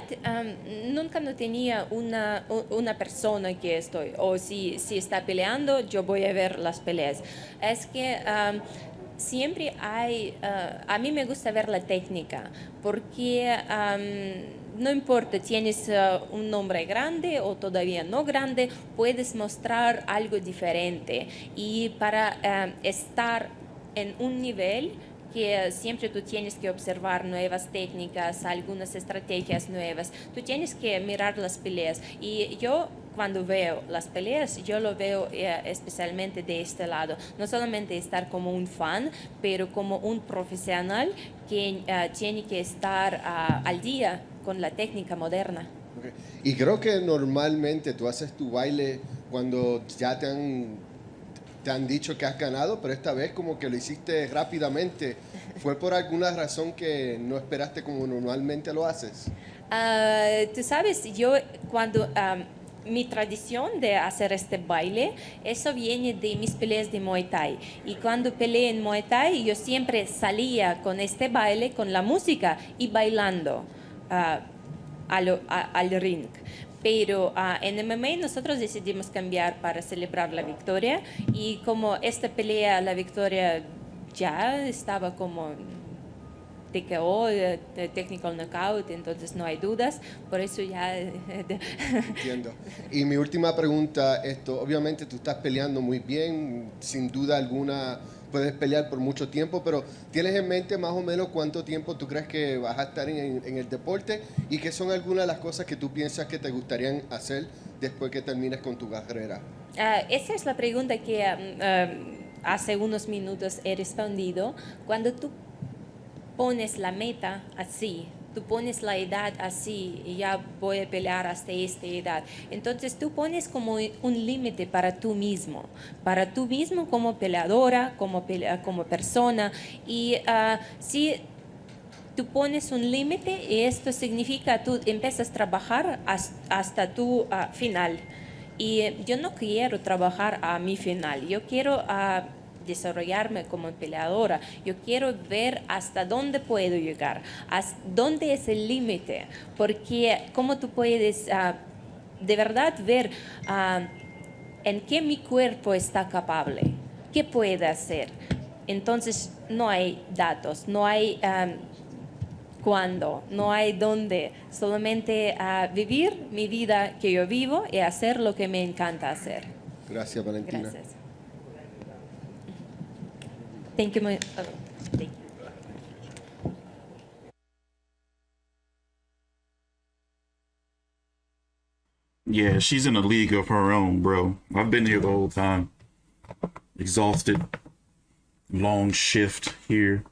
nunca no tenía una persona que estoy, o si está peleando, yo voy a ver las peleas. Es que siempre hay, a mí me gusta ver la técnica, porque no importa, tienes un nombre grande o todavía no grande, puedes mostrar algo diferente. Y para estar en un nivel que siempre tú tienes que observar nuevas técnicas, algunas estrategias nuevas, tú tienes que mirar las peleas. Y yo cuando veo las peleas, yo lo veo especialmente de este lado, no solamente estar como un fan, pero como un profesional que tiene que estar al día con la técnica moderna. Okay. Y creo que normalmente tú haces tu baile cuando ya te han dicho que has ganado, pero esta vez como que lo hiciste rápidamente. ¿Fue por alguna razón que no esperaste como normalmente lo haces? Tú sabes, yo cuando mi tradición de hacer este baile, eso viene de mis peleas de Muay Thai. Y cuando peleé en Muay Thai, yo siempre salía con este baile, con la música y bailando al ring. Pero en MMA nosotros decidimos cambiar para celebrar la victoria y como esta pelea, la victoria ya estaba como TKO, technical knockout, entonces no hay dudas, por eso ya... Entiendo. Y mi última pregunta, obviamente tú estás peleando muy bien, sin duda alguna puedes pelear por mucho tiempo, pero ¿tienes en mente más o menos cuánto tiempo tú crees que vas a estar en el deporte y qué son algunas de las cosas que tú piensas que te gustarían hacer después que termines con tu carrera? Esa es la pregunta que hace unos minutos he respondido. Cuando tú pones la meta así, tú pones la edad así, y ya voy a pelear hasta esta edad. Entonces tú pones como un límite para tú mismo como peleadora, como persona. Y si tú pones un límite, esto significa tú empiezas a trabajar hasta tu final. Y yo no quiero trabajar a mi final, yo quiero desarrollarme como peleadora. Yo quiero ver hasta dónde puedo llegar, hasta dónde es el límite, porque cómo tú puedes de verdad ver en qué mi cuerpo está capaz, qué puede hacer. Entonces no hay datos, no hay cuándo, no hay dónde, solamente vivir mi vida que yo vivo y hacer lo que me encanta hacer. Gracias, Valentina. Gracias. Thank you. Thank you. Yeah, she's in a league of her own, bro. I've been here the whole time. Exhausted. Long shift here.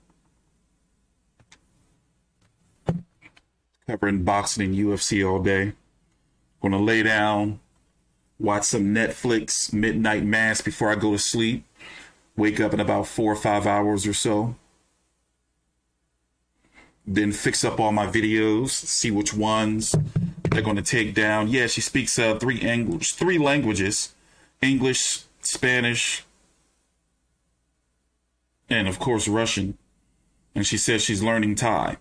Covering boxing and UFC all day. Gonna lay down, watch some Netflix, midnight mass before I go to sleep. Wake up in about 4 or 5 hours or so. Then fix up all my videos, see which ones they're going to take down. Yeah, she speaks three languages, English, Spanish, and of course Russian. And she says she's learning Thai.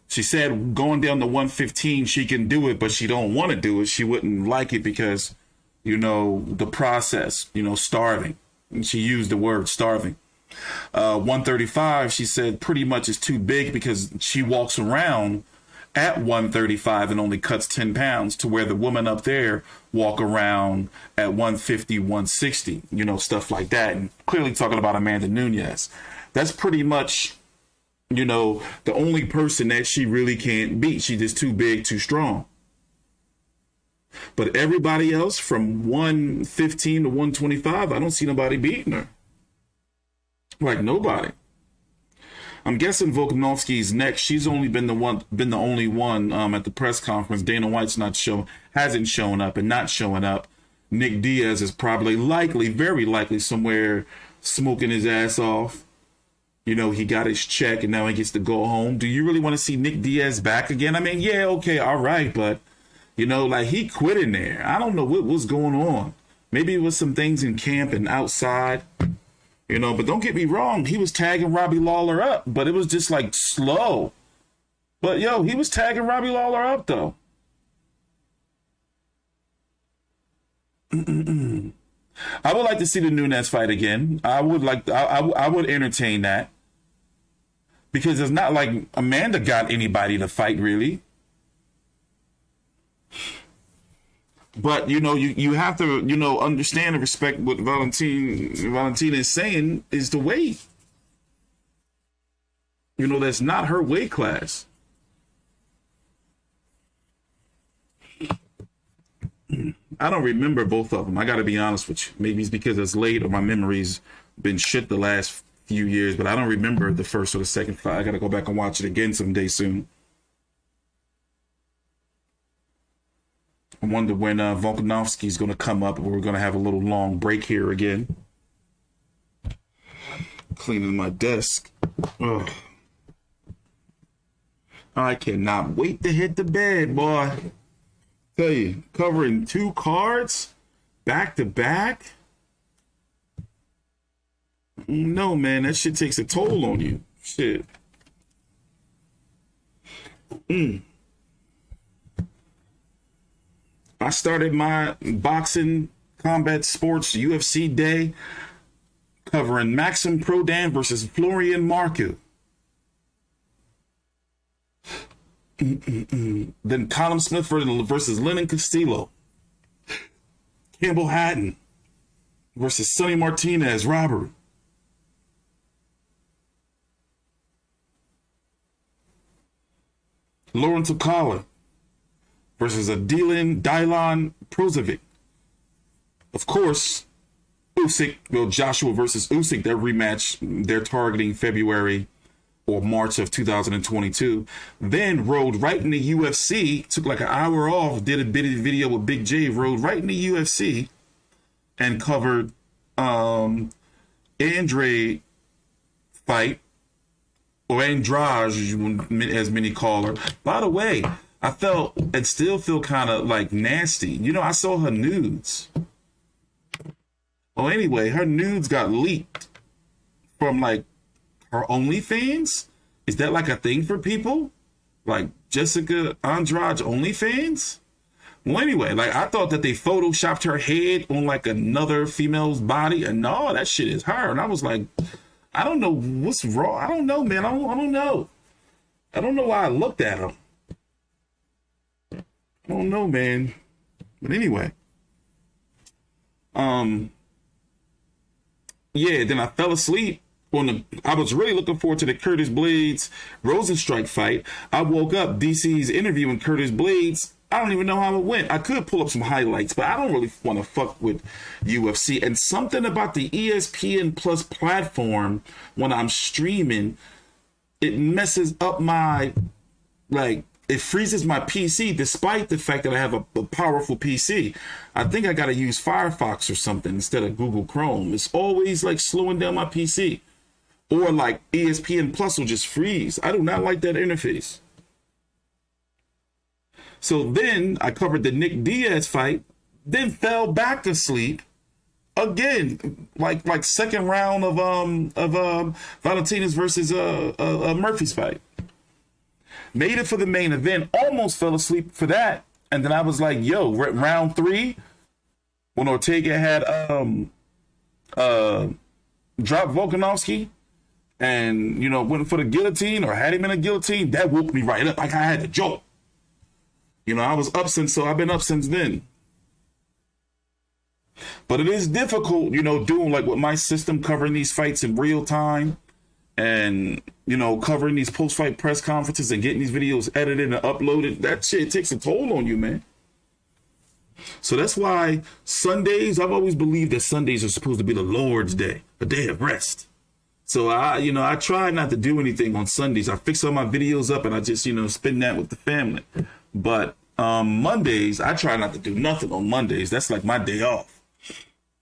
She said going down to 115, she can do it, but she don't want to do it. She wouldn't like it because, the process, starving. And she used the word starving. 135, she said pretty much is too big because she walks around at 135 and only cuts 10 pounds to where the women up there walk around at 150, 160, stuff like that. And clearly talking about Amanda Nunes. That's pretty much, the only person that she really can't beat. She's just too big, too strong. But everybody else from 115 to 125, I don't see nobody beating her. Like nobody. I'm guessing Volkanovski's next. She's only been the only one at the press conference. Dana White's hasn't shown up and not showing up. Nick Diaz is probably very likely somewhere smoking his ass off. He got his check and now he gets to go home. Do you really want to see Nick Diaz back again? I mean, yeah, okay, all right, but he quit in there. I don't know what was going on. Maybe it was some things in camp and outside, but don't get me wrong. He was tagging Robbie Lawler up, but it was just slow. But he was tagging Robbie Lawler up though. I would like to see the Nunes fight again. I would entertain that. Because it's not like Amanda got anybody to fight really. But you have to understand and respect what Valentina is saying is the weight. That's not her weight class. I don't remember both of them. I got to be honest with you. Maybe it's because it's late or my memory's been shit the last few years, but I don't remember the first or the second fight. I got to go back and watch it again someday soon. I wonder when Volkanovski's going to come up, or we're going to have a little long break here again. Cleaning my desk. Ugh. I cannot wait to hit the bed, boy. Tell you, covering 2 cards back to back. No, man, that shit takes a toll on you. Shit. I started my boxing combat sports UFC day covering Maxim Prodan versus Florian Marku. Then Colin Smith versus Lennon Castillo. Campbell Hatton versus Sonny Martinez, Robert. Lauren Tukala versus Dylan Prozovic. Of course, Joshua versus Usyk, their rematch, they're targeting February or March of 2022. Then rode right in the UFC, took like an hour off, did a video with Big J, rode right in the UFC and covered Andre fight, or Andrade, as many call her. By the way, I felt and still feel kind of like nasty. You know, I saw her nudes. Well, anyway, her nudes got leaked from like her OnlyFans. Is that like a thing for people? Like Jessica Andrade's OnlyFans? Well, anyway, like I thought that they photoshopped her head on like another female's body, and no, that shit is her. And I was like, I don't know what's wrong. I don't know, man. I don't know. I don't know why I looked at him. I don't know, man. But anyway. Yeah, then I fell asleep I was really looking forward to the Curtis Blades Rosenstrike fight. I woke up DC's interviewing Curtis Blades. I don't even know how it went. I could pull up some highlights, but I don't really want to fuck with UFC. And something about the ESPN Plus platform when I'm streaming, it messes up my, like, it freezes my PC despite the fact that I have a powerful PC. I think I got to use Firefox or something instead of Google Chrome. It's always like slowing down my PC. Or like ESPN Plus will just freeze. I do not like that interface. So then I covered the Nick Diaz fight, then fell back to sleep again, like second round of Valentina's versus Murphy's fight. Made it for the main event, almost fell asleep for that, and then I was like, yo, round 3, when Ortega had dropped Volkanovski and, you know, went for the guillotine or had him in a guillotine, that woke me right up. Like I had to jolt. You know, I was up since, so I've been up since then. But it is difficult, you know, doing like with my system, covering these fights in real time and, you know, covering these post-fight press conferences and getting these videos edited and uploaded. That shit takes a toll on you, man. So that's why Sundays, I've always believed that Sundays are supposed to be the Lord's day, a day of rest. So I try not to do anything on Sundays. I fix all my videos up and I just, you know, spend that with the family. But Mondays, I try not to do nothing on Mondays. That's like my day off.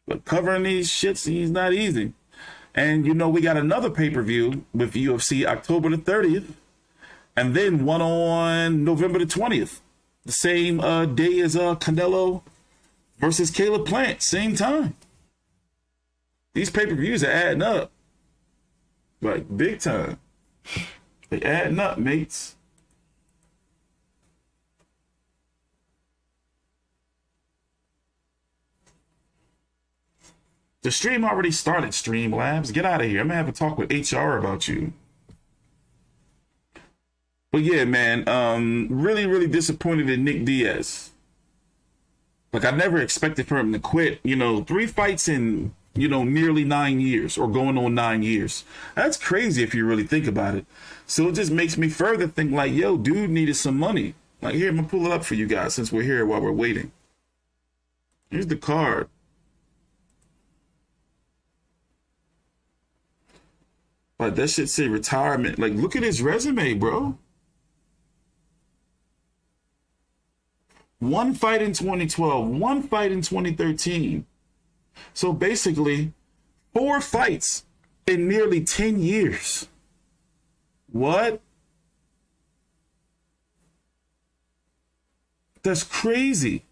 But covering these shits is not easy. And, you know, we got another pay-per-view with UFC October the 30th. And then one on November the 20th. The same day as Canelo versus Caleb Plant. Same time. These pay-per-views are adding up. Like, big time. They adding up, mates. The stream already started, Streamlabs. Get out of here. I'm going to have a talk with HR about you. But yeah, man, really, really disappointed in Nick Diaz. Like, I never expected for him to quit. You know, 3 fights in, you know, nearly 9 years or going on 9 years. That's crazy if you really think about it. So it just makes me further think like, yo, dude needed some money. Like, here, I'm going to pull it up for you guys since we're here while we're waiting. Here's the card. Like, that shit say retirement. Like, look at his resume, bro. 1 fight in 2012, 1 fight in 2013. So basically, 4 fights in nearly 10 years. What? That's crazy.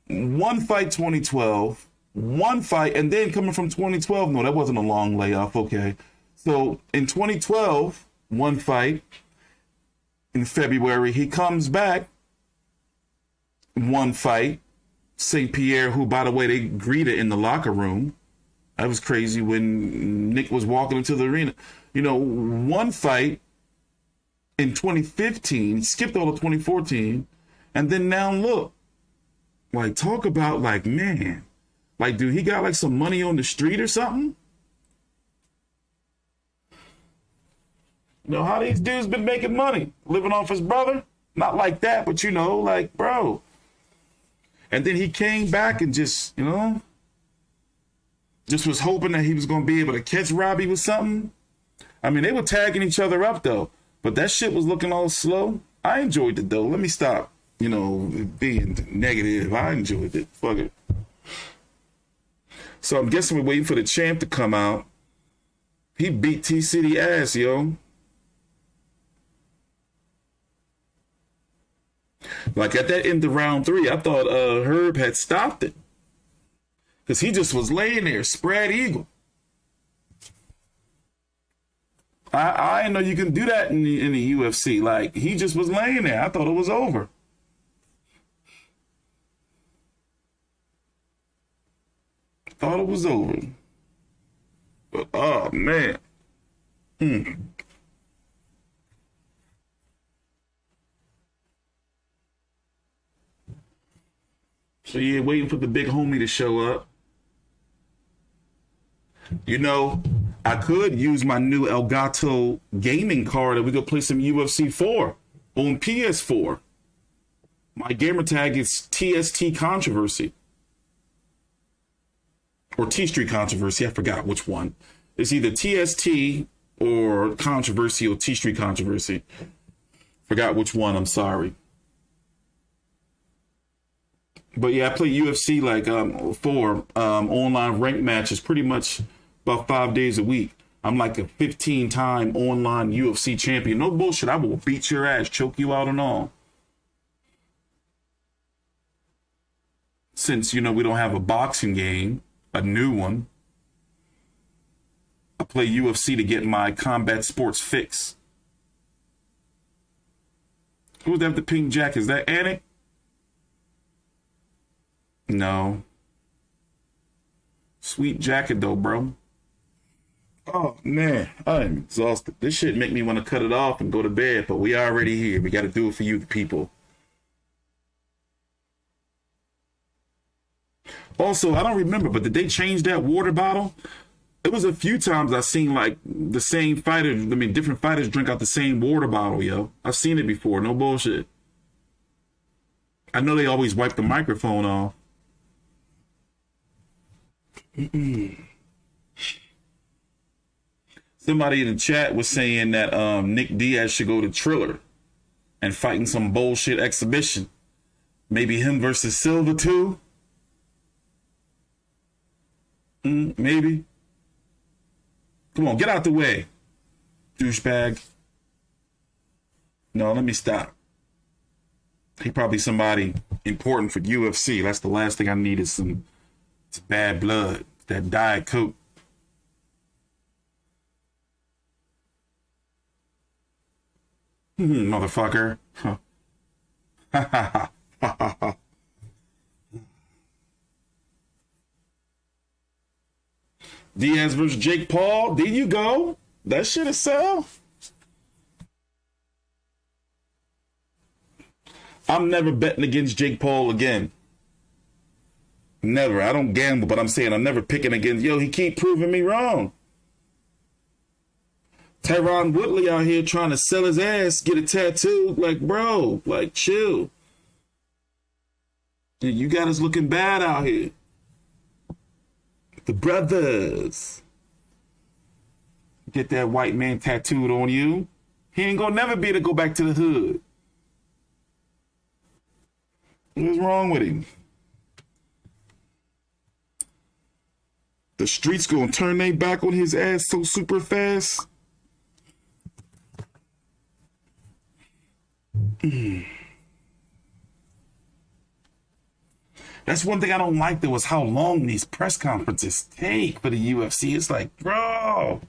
One fight 2012, one fight, and then coming from 2012, no, that wasn't a long layoff, okay. So in 2012, one fight in February, he comes back, one fight, St. Pierre, who, by the way, they greeted in the locker room. That was crazy when Nick was walking into the arena. You know, one fight in 2015, skipped all of 2014, and then now look. Like, talk about, like, man. Like, dude, he got, like, some money on the street or something? You know, how these dudes been making money? Living off his brother? Not like that, but, you know, like, bro. And then he came back and just, you know, just was hoping that he was going to be able to catch Robbie with something. I mean, they were tagging each other up, though. But that shit was looking all slow. I enjoyed it, though. Let me stop, you know, being negative. I enjoyed it. Fuck it. So I'm guessing we're waiting for the champ to come out. He beat T-City ass, yo. Like, at that end of round 3, I thought Herb had stopped it. Because he just was laying there, spread eagle. I didn't know you can do that in the UFC. Like, he just was laying there. I thought it was over. Thought it was over. But, oh, man. So, yeah, waiting for the big homie to show up. You know, I could use my new Elgato gaming card and we could play some UFC 4 on PS4. My gamer tag is TST Controversy. Or T Street Controversy, I forgot which one. It's either TST or Controversy or T Street Controversy. Forgot which one, I'm sorry. But yeah, I play UFC like 4 online ranked matches pretty much about 5 days a week. I'm like a 15-time online UFC champion. No bullshit. I will beat your ass, choke you out and all. Since, you know, we don't have a boxing game, a new one, I play UFC to get my combat sports fix. Who's that with the pink jacket? Is that Anik? No. Sweet jacket though, bro. Oh man, I'm exhausted. This shit make me want to cut it off and go to bed, but we already here. We got to do it for you, the people. Also, I don't remember, but did they change that water bottle? It was a few times I seen like the same fighter, different fighters drink out the same water bottle, yo. I've seen it before, no bullshit. I know they always wipe the microphone off. Somebody in the chat was saying that Nick Diaz should go to Triller and fight in some bullshit exhibition. Maybe him versus Silva too? Maybe. Come on, get out the way, douchebag. No, let me stop. He probably somebody important for UFC. That's the last thing I need is some bad blood. That Diet Coke. Motherfucker. Diaz versus Jake Paul. There you go. That shit is sell. I'm never betting against Jake Paul again. Never. I don't gamble, but I'm saying I'm never picking against. Yo, he keep proving me wrong. Tyron Woodley out here trying to sell his ass, get a tattoo. Like, bro, like, chill. You got us looking bad out here. The brothers. Get that white man tattooed on you. He ain't gonna never be able to go back to the hood. What's wrong with him? The streets gonna turn their back on his ass so super fast. That's one thing I don't like, though, is how long these press conferences take for the UFC. It's like, bro,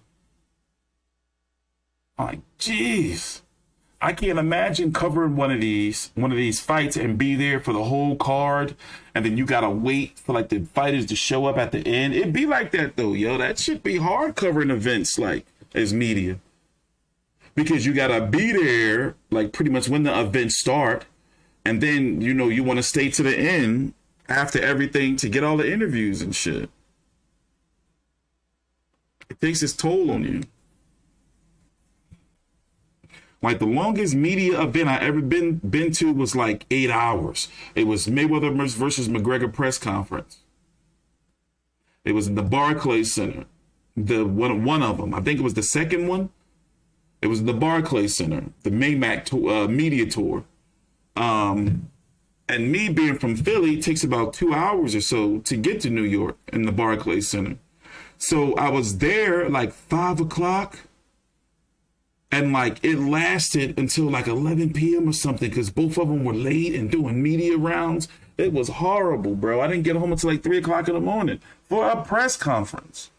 like, jeez. I can't imagine covering one of these fights and be there for the whole card, and then you gotta wait for like the fighters to show up at the end. It'd be like that though, yo. That should be hard covering events like as media, because you gotta be there like pretty much when the events start, and then you know you want to stay to the end after everything to get all the interviews and shit. It takes its toll on you. Like the longest media event I ever been to was like 8 hours. It was Mayweather versus McGregor press conference. It was in the Barclays Center. The one of them. I think it was the second one. It was the Barclays Center, the Maymac media tour. And me being from Philly, it takes about 2 hours or so to get to New York in the Barclays Center. So I was there like 5 o'clock. And like it lasted until like 11 p.m. or something, because both of them were late and doing media rounds. It was horrible, bro. I didn't get home until like 3 o'clock in the morning for a press conference.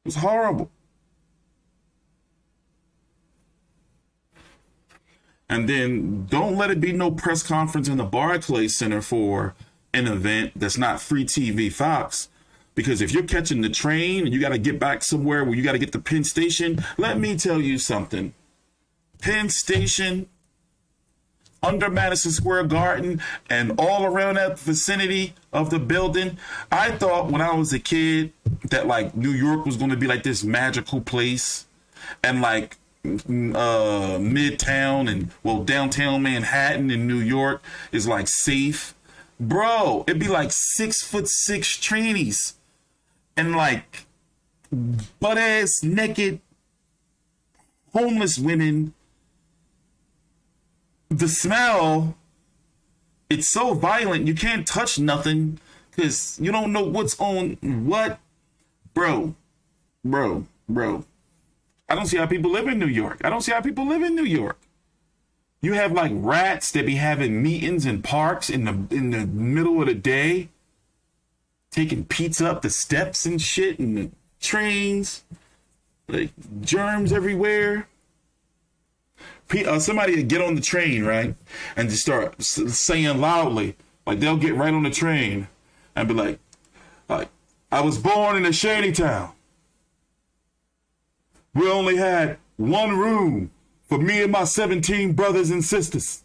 It was horrible. And then don't let it be no press conference in the Barclays Center for an event that's not free TV Fox. Because if you're catching the train and you got to get back somewhere where you got to get to Penn Station, let me tell you something. Penn Station, under Madison Square Garden, and all around that vicinity of the building, I thought when I was a kid that like New York was going to be like this magical place, and like Midtown and well downtown Manhattan in New York is like safe. Bro, it'd be like 6'6" trannies. And like butt ass naked homeless women. The smell, it's so violent you can't touch nothing because you don't know what's on what. Bro. I don't see how people live in New York. You have like rats that be having meetings in parks in the middle of the day, taking pizza up the steps and shit, and the trains, like germs everywhere. Somebody would get on the train, right, and just start saying loudly, like they'll get right on the train and be like, I was born in a shanty town. We only had one room for me and my 17 brothers and sisters.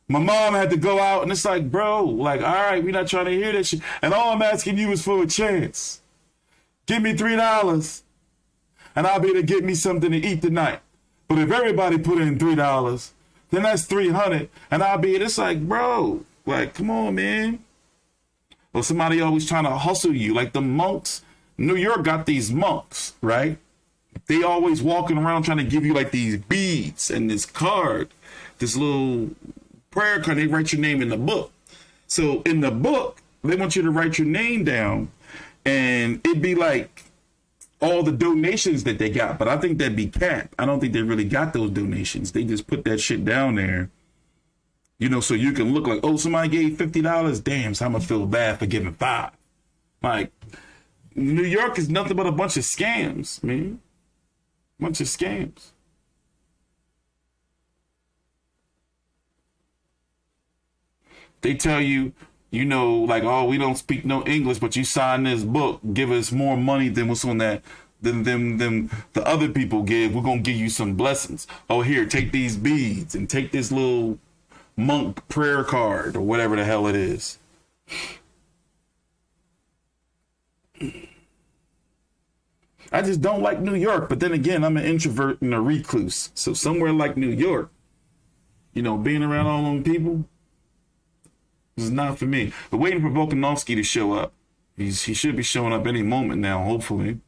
My mom had to go out, and it's like, bro, like, all right, we're not trying to hear that shit. And all I'm asking you is for a chance. Give me $3, and I'll be able to get me something to eat tonight. But if everybody put in $3, then that's $300, and I'll be, it's like, bro, like, come on, man. Or somebody always trying to hustle you, like the monks. New York got these monks, right? They always walking around trying to give you like these beads and this card, this little prayer card. They write your name in the book. So in the book, they want you to write your name down, and it'd be like all the donations that they got. But I think that'd be capped. I don't think they really got those donations. They just put that shit down there, you know, so you can look like, oh, somebody gave $50. Damn, so I'm gonna feel bad for giving $5. Like, New York is nothing but a bunch of scams, man. Bunch of scams. They tell you, you know, like, oh, we don't speak no English, but you sign this book, give us more money than what's on that, than the other people give. We're gonna give you some blessings. Oh, here, take these beads and take this little monk prayer card or whatever the hell it is. I just don't like New York, but then again, I'm an introvert and a recluse. So somewhere like New York, you know, being around all them people, this is not for me. But waiting for Volkanovski to show up. He should be showing up any moment now, hopefully.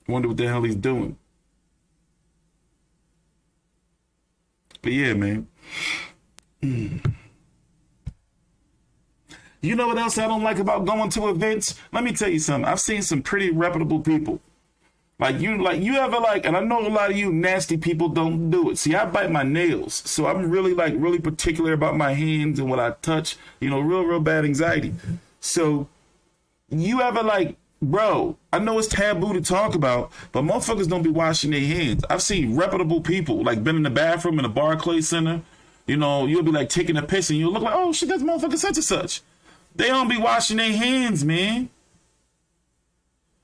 Wonder what the hell he's doing. But yeah, man. You You know what else I don't like about going to events? Let me tell you something. I've seen some pretty reputable people. Like you ever and I know a lot of you nasty people don't do it. See, I bite my nails. So I'm really particular about my hands and what I touch, real bad anxiety. So you ever bro, I know it's taboo to talk about, but motherfuckers don't be washing their hands. I've seen reputable people, been in the bathroom in a Barclays Center. You'll be taking a piss and you'll look like, oh shit, that's motherfucker such and such. They don't be washing their hands, man.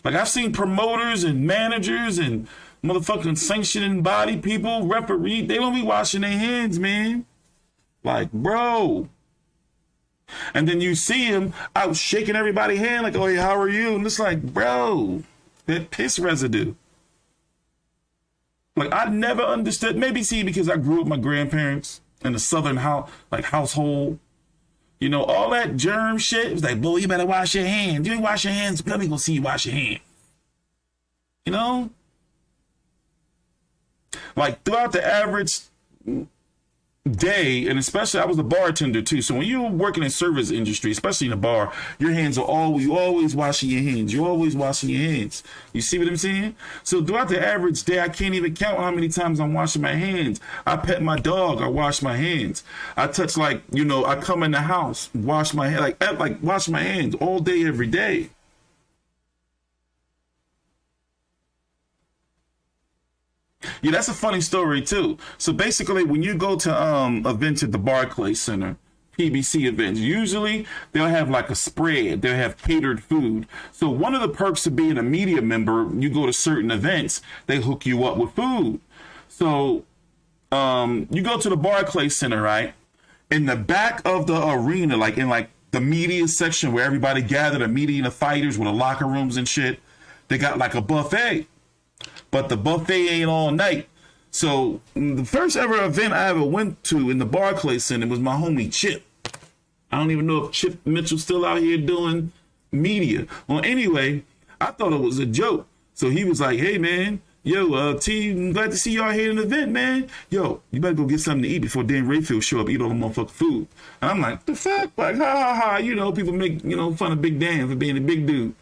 I've seen promoters and managers and motherfucking sanctioning body people, referee, they don't be washing their hands, man. Bro. And then you see him out shaking everybody's hand oh, hey, how are you? And it's bro, that piss residue. I never understood, maybe because I grew up with my grandparents in a southern household. All that germ shit. It was boy, you better wash your hands. You ain't wash your hands, let me go see you wash your hands. Throughout the average day, and especially I was a bartender too. So when you're working in service industry, especially in a bar, your hands are always washing your hands. You're always washing your hands. You see what I'm saying? So throughout the average day, I can't even count how many times I'm washing my hands. I pet my dog, I wash my hands. I touch I come in the house, wash my hand, wash my hands all day, every day. Yeah, that's a funny story too. So basically, when you go to events at the Barclays Center, PBC events, usually they'll have a spread. They'll have catered food. So one of the perks of being a media member, you go to certain events, they hook you up with food. So you go to the Barclays Center, right? In the back of the arena, in the media section where everybody gathered, the media and the fighters with the locker rooms and shit, they got a buffet. But the buffet ain't all night. So the first ever event I ever went to in the Barclays Center was my homie Chip. I don't even know if Chip Mitchell's still out here doing media. Well, anyway, I thought it was a joke. So he was like, hey, man, yo, T, I'm glad to see y'all here in the event, man. Yo, you better go get something to eat before Dan Rayfield show up, eat all the motherfucking food. And I'm like, the fuck? Ha, ha, ha. People make, fun of Big Dan for being a big dude.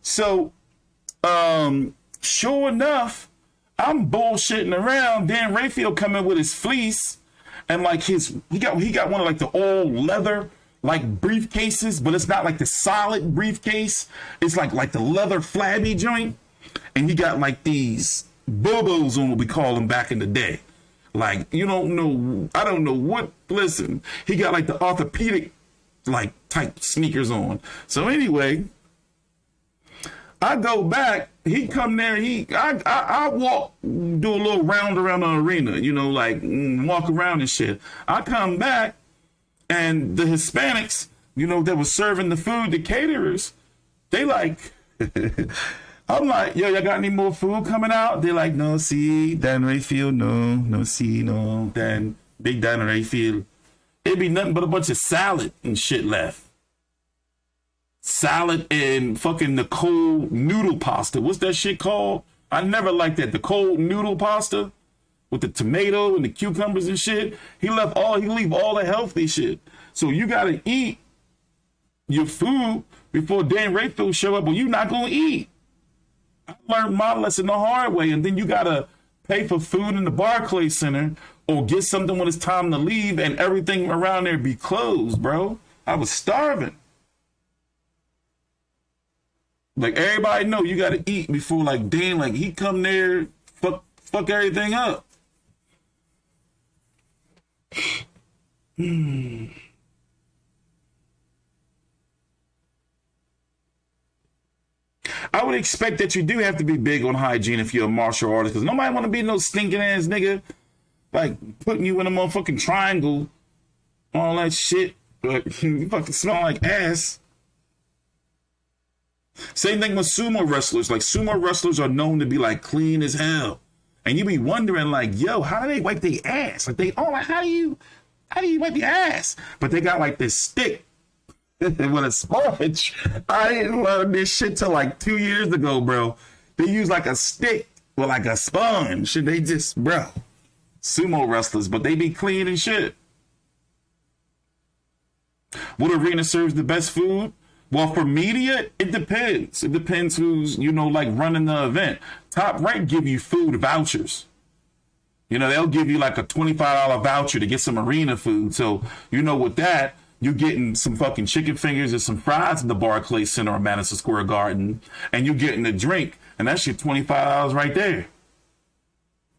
So... sure enough, I'm bullshitting around. Dan Rayfield come in with his fleece and he got one of the all leather briefcases, but it's not the solid briefcase. It's like the leather flabby joint, and he got these bobos on, what we call them back in the day. You don't know, I don't know what. Listen, he got the orthopedic type sneakers on. So anyway, I go back, he come there, I walk, do a little round around the arena, walk around and shit. I come back, and the Hispanics, that was serving the food, the caterers, they I'm like, yo, y'all got any more food coming out? They're like, no, see, Dan Rayfield, no, see, no, Big Dan Rayfield. It'd be nothing but a bunch of salad and shit left. Salad and fucking the cold noodle pasta. What's that shit called? I never liked that. The cold noodle pasta with the tomato and the cucumbers and shit. He leave all the healthy shit. So you gotta eat your food before Dan Rayfield show up, or you're not gonna eat. I learned my lesson the hard way, and then you gotta pay for food in the Barclays Center or get something when it's time to leave, and everything around there be closed, bro. I was starving. Everybody know you gotta eat before Dan, he come there, fuck everything up. I would expect that you do have to be big on hygiene if you're a martial artist, because nobody want to be no stinking ass nigga, putting you in a motherfucking triangle, all that shit, but you fucking smell like ass. Same thing with sumo wrestlers. Sumo wrestlers are known to be clean as hell, and you be wondering yo, how do they wipe their ass? How do you wipe your ass? But they got this stick with a sponge. I didn't learn this shit till 2 years ago, bro. They use a stick with a sponge, and they just, bro, sumo wrestlers, but they be clean and shit. What arena serves the best food? Well, for media, it depends. It depends who's, like running the event. Top Rank give you food vouchers. They'll give you like a $25 voucher to get some arena food. So, with that, you're getting some fucking chicken fingers and some fries in the Barclays Center or Madison Square Garden, and you're getting a drink, and that's your $25 right there.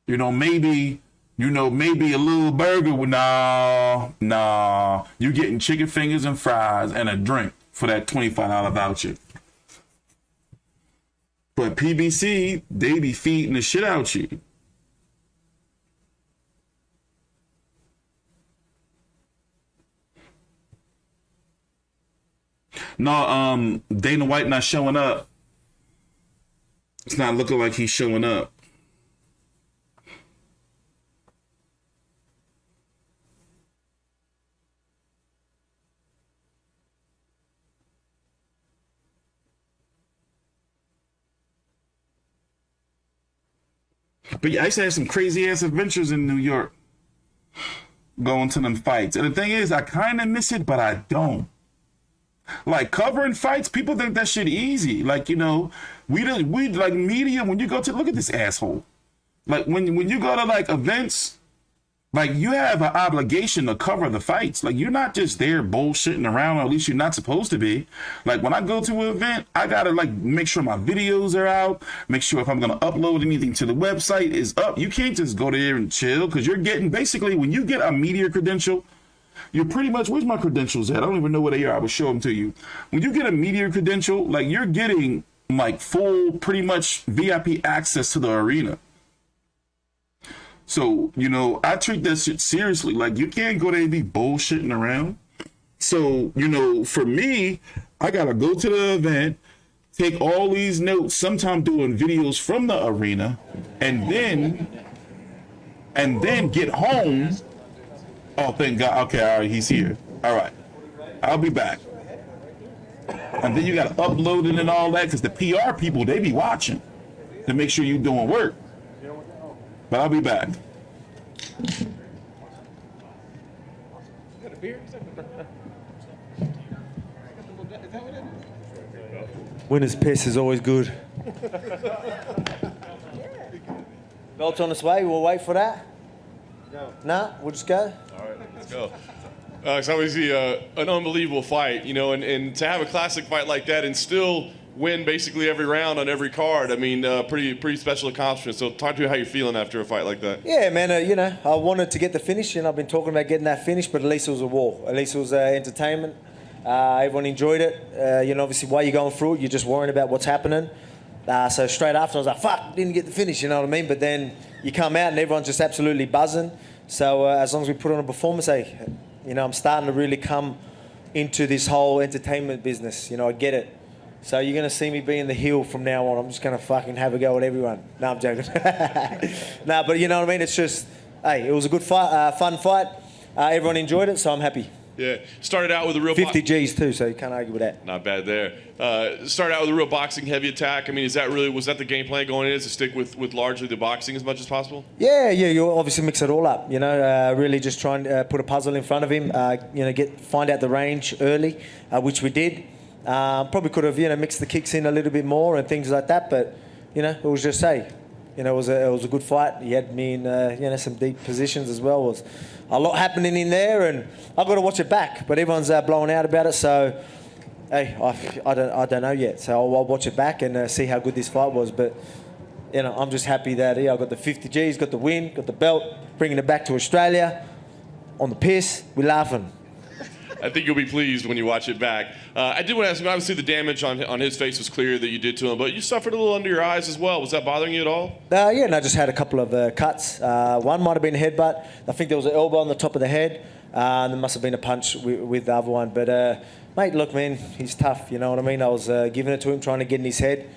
Maybe a little burger with nah. You're getting chicken fingers and fries and a drink for that $25 voucher. But PBC, they be feeding the shit out you. No, Dana White not showing up. It's not looking like he's showing up. But yeah, I used to have some crazy ass adventures in New York, going to them fights. And the thing is, I kind of miss it, but I don't. Like covering fights, people think that shit easy. Like, we like media. When you go to look at this asshole, like when you go to like events, like you have an obligation to cover the fights. Like you're not just there bullshitting around, or at least you're not supposed to be. Like when I go to an event, I gotta like make sure my videos are out, make sure if I'm gonna upload anything to the website is up. You can't just go there and chill, because you're getting, basically when you get a media credential, you're pretty much, where's my credentials at? I don't even know where they are. I will show them to you. When you get a media credential, like you're getting like full, pretty much VIP access to the arena. So, I treat that shit seriously. Like, you can't go there and be bullshitting around. So, for me, I gotta go to the event, take all these notes, sometimes doing videos from the arena, and then get home. Oh, thank God. Okay, all right, he's here. All right. I'll be back. And then you gotta upload it and all that, because the PR people, they be watching to make sure you're doing work. But I'll be back. Winner's piss is always good. Belt's on its way. We'll wait for that. No, we'll just go. All right, let's go. It's obviously an unbelievable fight, and to have a classic fight like that and still win basically every round on every card. I mean, pretty special accomplishment. So talk to me how you're feeling after a fight like that. Yeah, man, I wanted to get the finish, and I've been talking about getting that finish, but at least it was a war. At least it was entertainment. Everyone enjoyed it. Obviously, while you're going through it, you're just worrying about what's happening. So straight after, I was like, fuck, didn't get the finish, you know what I mean? But then you come out and everyone's just absolutely buzzing. So as long as we put on a performance, hey, I'm starting to really come into this whole entertainment business. I get it. So you're going to see me being the heel from now on. I'm just going to fucking have a go at everyone. No, I'm joking. No, but you know what I mean? It's just, hey, it was a good fight, fun fight. Everyone enjoyed it, so I'm happy. Yeah, started out with a real 50 G's too, so you can't argue with that. Not bad there. Started out with a real boxing heavy attack. I mean, was that the game plan going in, is to stick with largely the boxing as much as possible? Yeah, you obviously mix it all up. Really just try and put a puzzle in front of him. Find out the range early, which we did. Probably could have mixed the kicks in a little bit more and things like that, but it was just it was a good fight. He had me in some deep positions as well. It was a lot happening in there, and I've got to watch it back. But everyone's blowing out about it, so hey, I don't know yet. So I'll watch it back and see how good this fight was. But I'm just happy that I got the 50 Gs, got the win, got the belt, bringing it back to Australia on the piss. We're laughing. I think you'll be pleased when you watch it back. I did want to ask you, obviously the damage on his face was clear that you did to him, but you suffered a little under your eyes as well. Was that bothering you at all? Yeah, no, I just had a couple of cuts. One might have been a headbutt. I think there was an elbow on the top of the head. There must have been a punch with the other one. But, mate, look, man, he's tough, you know what I mean? I was giving it to him, trying to get in his head.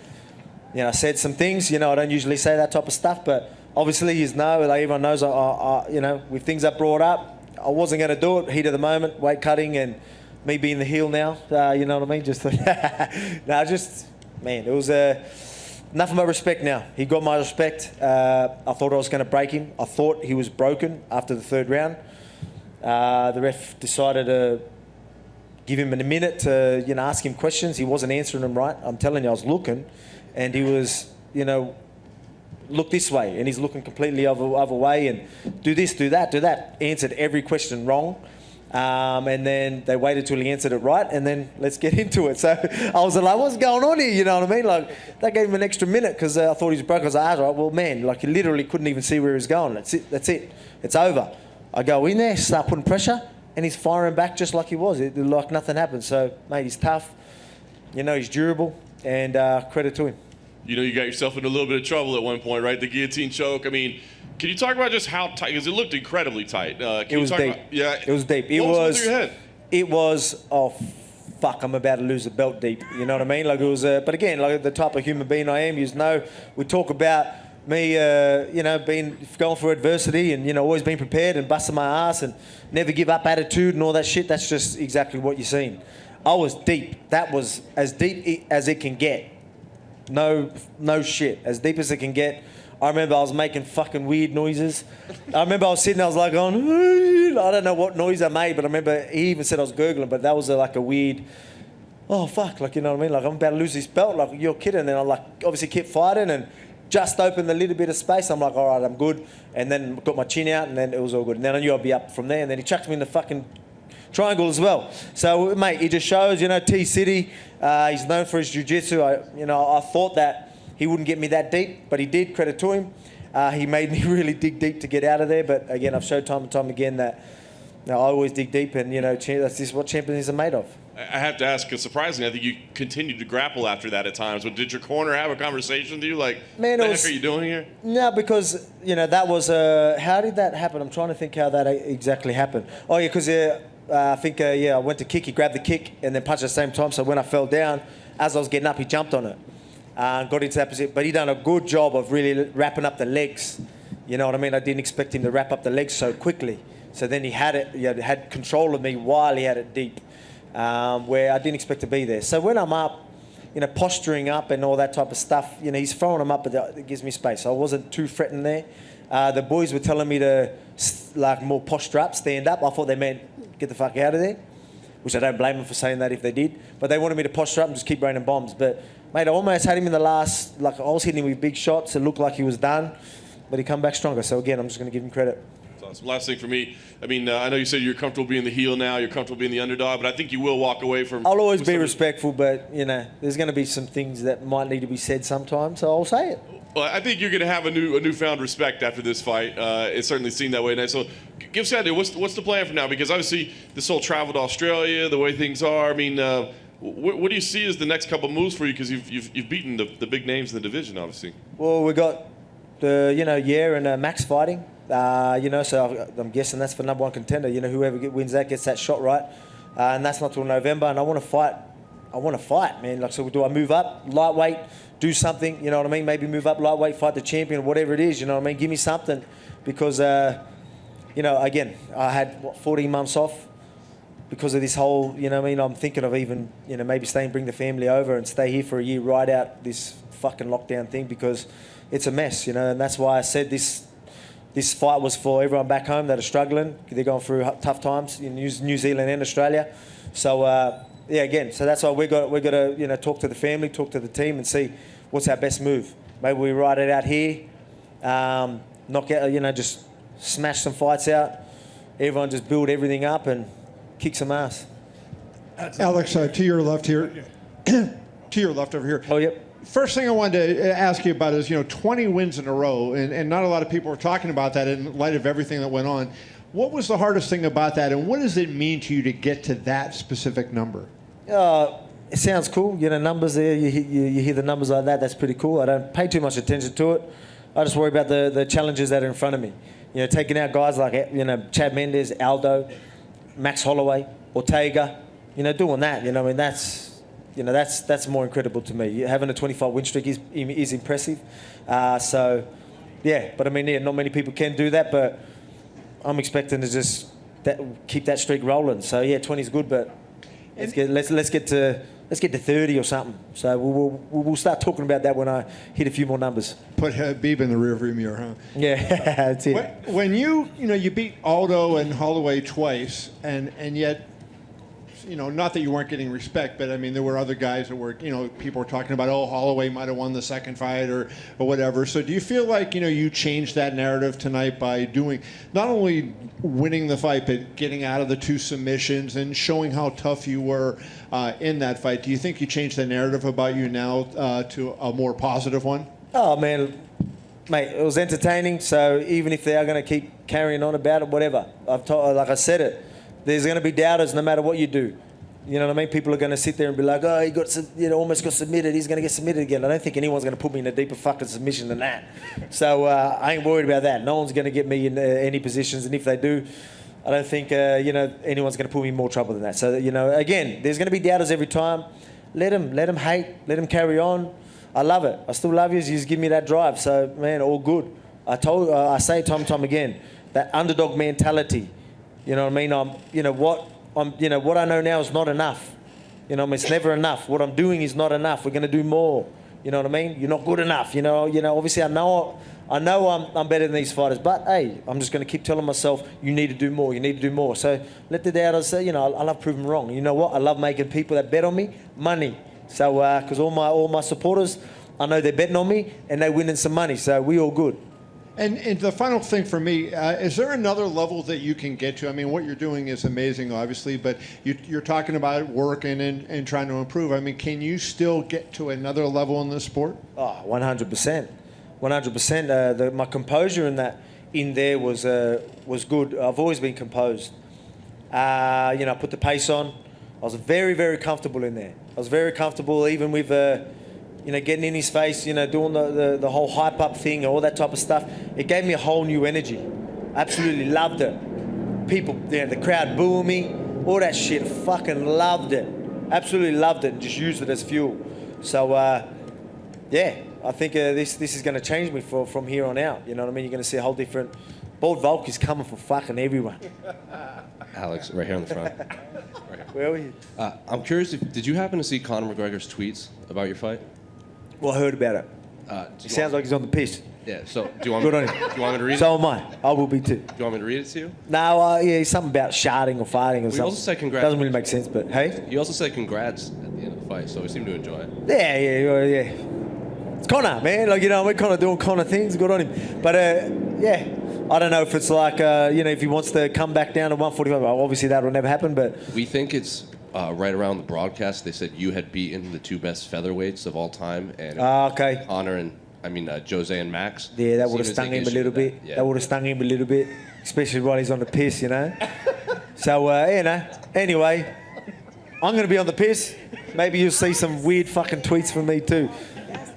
I said some things, I don't usually say that type of stuff, but obviously everyone knows, with things I brought up, I wasn't going to do it, heat of the moment, weight cutting, and me being the heel now, you know what I mean? Just, man, it was nothing but respect now. He got my respect. I thought I was going to break him. I thought he was broken after the third round. The ref decided to give him a minute to, ask him questions. He wasn't answering them right. I'm telling you, I was looking, and he was, look this way, and he's looking completely other way, and do this, do that. Answered every question wrong. And then they waited till he answered it right, and then let's get into it. So I was like, what's going on here? You know what I mean? Like, that gave him an extra minute because I thought he was broke. I was like, all right, well, man, like, he literally couldn't even see where he was going. That's it. It's over. I go in there, start putting pressure, and he's firing back just like he was. Like nothing happened. So, mate, he's tough. He's durable, and credit to him. You got yourself in a little bit of trouble at one point, right? The guillotine choke. I mean, can you talk about just how tight? Because it looked incredibly tight. It was deep. Yeah, it was deep. What was going through your head? It was, oh, fuck, I'm about to lose the belt deep. You know what I mean? Like, it was, but again, like the type of human being I am, we talk about me, going through adversity and, always being prepared and busting my ass and never give up attitude and all that shit. That's just exactly what you're seeing. I was deep. That was as deep as it can get. No shit. As deep as it can get. I remember I was making fucking weird noises. I remember I was sitting, I was like going, I don't know what noise I made, but I remember he even said I was gurgling, but that was like a weird, oh fuck, like, you know what I mean? Like, I'm about to lose this belt, like, you're kidding. And then I like obviously kept fighting and just opened a little bit of space. I'm like, all right, I'm good. And then got my chin out and then it was all good. And then I knew I'd be up from there. And then he chucked me in the fucking triangle as well. So, mate, it just shows, T-City, he's known for his jiu-jitsu. I thought that he wouldn't get me that deep, but he did, credit to him. He made me really dig deep to get out of there. But again, I've showed time and time again that I always dig deep, and that's just what champions are made of. I have to ask, because surprisingly, I think you continued to grapple after that at times. But did your corner have a conversation with you? Like, man, what the heck are you doing here? No, because, that was, how did that happen? I'm trying to think how that exactly happened. Oh, yeah, because I think, I went to kick, he grabbed the kick and then punched at the same time. So when I fell down, as I was getting up, he jumped on it. Got into that position, but he done a good job of really wrapping up the legs. You know what I mean? I didn't expect him to wrap up the legs so quickly. So then he had it, had control of me while he had it deep, where I didn't expect to be there. So when I'm up, posturing up and all that type of stuff, he's throwing them up, but it gives me space. I wasn't too threatened there. The boys were telling me to like more posture up, stand up. I thought they meant get the fuck out of there, which I don't blame them for saying that if they did. But they wanted me to posture up and just keep raining bombs. But mate, I almost had him in the last, like I was hitting him with big shots. It looked like he was done, but he come back stronger. So again, I'm just going to give him credit. That's awesome. Last thing for me, I mean, I know you said you're comfortable being the heel now, you're comfortable being the underdog, but I think you will walk away from... I'll always be respectful, but, there's going to be some things that might need to be said sometimes, so I'll say it. Well, I think you're going to have a newfound respect after this fight. It certainly seemed that way tonight. So give us an idea, what's the plan for now? Because obviously this whole travel to Australia, the way things are, I mean... What do you see as the next couple moves for you? Because you've beaten the big names in the division, obviously. Well, we got the Yair and Max fighting. So I'm guessing that's for number one contender. Whoever wins that gets that shot right, and that's not till November. And I want to fight. Man. Like, so do I move up lightweight, do something? You know what I mean? Maybe move up lightweight, fight the champion, whatever it is. You know what I mean? Give me something, because again, I had 14 months off. Because of this whole, I'm thinking of even, maybe bring the family over and stay here for a year, ride out this fucking lockdown thing, because it's a mess, and that's why I said this fight was for everyone back home that are struggling. They're going through tough times in New Zealand and Australia. So, again, so that's why we're got to, talk to the family, talk to the team and see what's our best move. Maybe we ride it out here, knock out, just smash some fights out. Everyone just build everything up and kick some ass. Alex, to your left here, to your left over here. Oh, yep. First thing I wanted to ask you about is, 20 wins in a row, and not a lot of people are talking about that in light of everything that went on. What was the hardest thing about that, and what does it mean to you to get to that specific number? It sounds cool. Numbers there, you hear the numbers like that, that's pretty cool. I don't pay too much attention to it. I just worry about the challenges that are in front of me. Taking out guys like, Chad Mendes, Aldo, Max Holloway, Ortega, doing that, I mean, that's more incredible to me. Having a 25 win streak is impressive. So, yeah, but I mean, not many people can do that, but I'm expecting to just keep that streak rolling. So, yeah, 20 is good, but let's get to 30 or something. So we'll start talking about that when I hit a few more numbers. Put Habib in the rearview mirror, huh? Yeah, that's it. When you beat Aldo and Holloway twice, and yet not that you weren't getting respect, but I mean, there were other guys that were, people were talking about, oh, Holloway might have won the second fight or whatever. So do you feel like, you changed that narrative tonight by doing, not only winning the fight, but getting out of the 2 submissions and showing how tough you were in that fight? Do you think you changed the narrative about you now to a more positive one? Oh, man, mate, it was entertaining. So even if they are going to keep carrying on about it, whatever, like I said it, there's going to be doubters no matter what you do. You know what I mean? People are going to sit there and be like, oh, he almost got submitted. He's going to get submitted again. I don't think anyone's going to put me in a deeper fucking submission than that. So I ain't worried about that. No one's going to get me in any positions. And if they do, I don't think, anyone's going to put me in more trouble than that. So, again, there's going to be doubters every time. Let them hate. Let them carry on. I love it. I still love you. You just give me that drive. So, man, all good. I say it time and time again, that underdog mentality. You know what I mean? What I know now is not enough. It's never enough. What I'm doing is not enough. We're going to do more. You know what I mean? You're not good enough. Obviously I know I'm better than these fighters, but hey, I'm just going to keep telling myself, you need to do more. You need to do more. So let the doubters say, I love proving wrong. You know what? I love making people that bet on me money. So because all my supporters, I know they're betting on me and they're winning some money. So we all good. And the final thing for me, is there another level that you can get to? I mean, what you're doing is amazing, obviously, but you're talking about working and trying to improve. I mean, can you still get to another level in this sport? Oh, 100%. 100%. My composure in there was good. I've always been composed. I put the pace on. I was very, very comfortable in there. I was very comfortable even with... getting in his face, doing the whole hype up thing and all that type of stuff. It gave me a whole new energy. Absolutely loved it. People, the crowd booing me, all that shit. Fucking loved it. Absolutely loved it and just used it as fuel. So, I think this is going to change me from here on out. You know what I mean? You're going to see a whole different... Bald Volk is coming for fucking everyone. Alex, right here on the front. Right here. Where were you? I'm curious, did you happen to see Conor McGregor's tweets about your fight? Well, I heard about it. It sounds like he's on the piss. Yeah, so do you want Good me, on do him. you want me to read So it? am I. I will be too. Do you want me to read it to you? No, something about sharding or farting or We something. also said congrats. Doesn't really make sense, but hey. You also said congrats at the end of the fight, so we seem to enjoy it. Yeah. It's Conor, man. We're kind of doing Conor things. Good on him. But, I don't know if it's like, if he wants to come back down to 145. Well, obviously, that will never happen, but... We think it's right around the broadcast. They said you had beaten the 2 best featherweights of all time. And okay. Conor and, Jose and Max. Yeah, that would have stung him a little bit. Yeah. That would have stung him a little bit, especially while he's on the piss, So, anyway, I'm going to be on the piss. Maybe you'll see some weird fucking tweets from me too.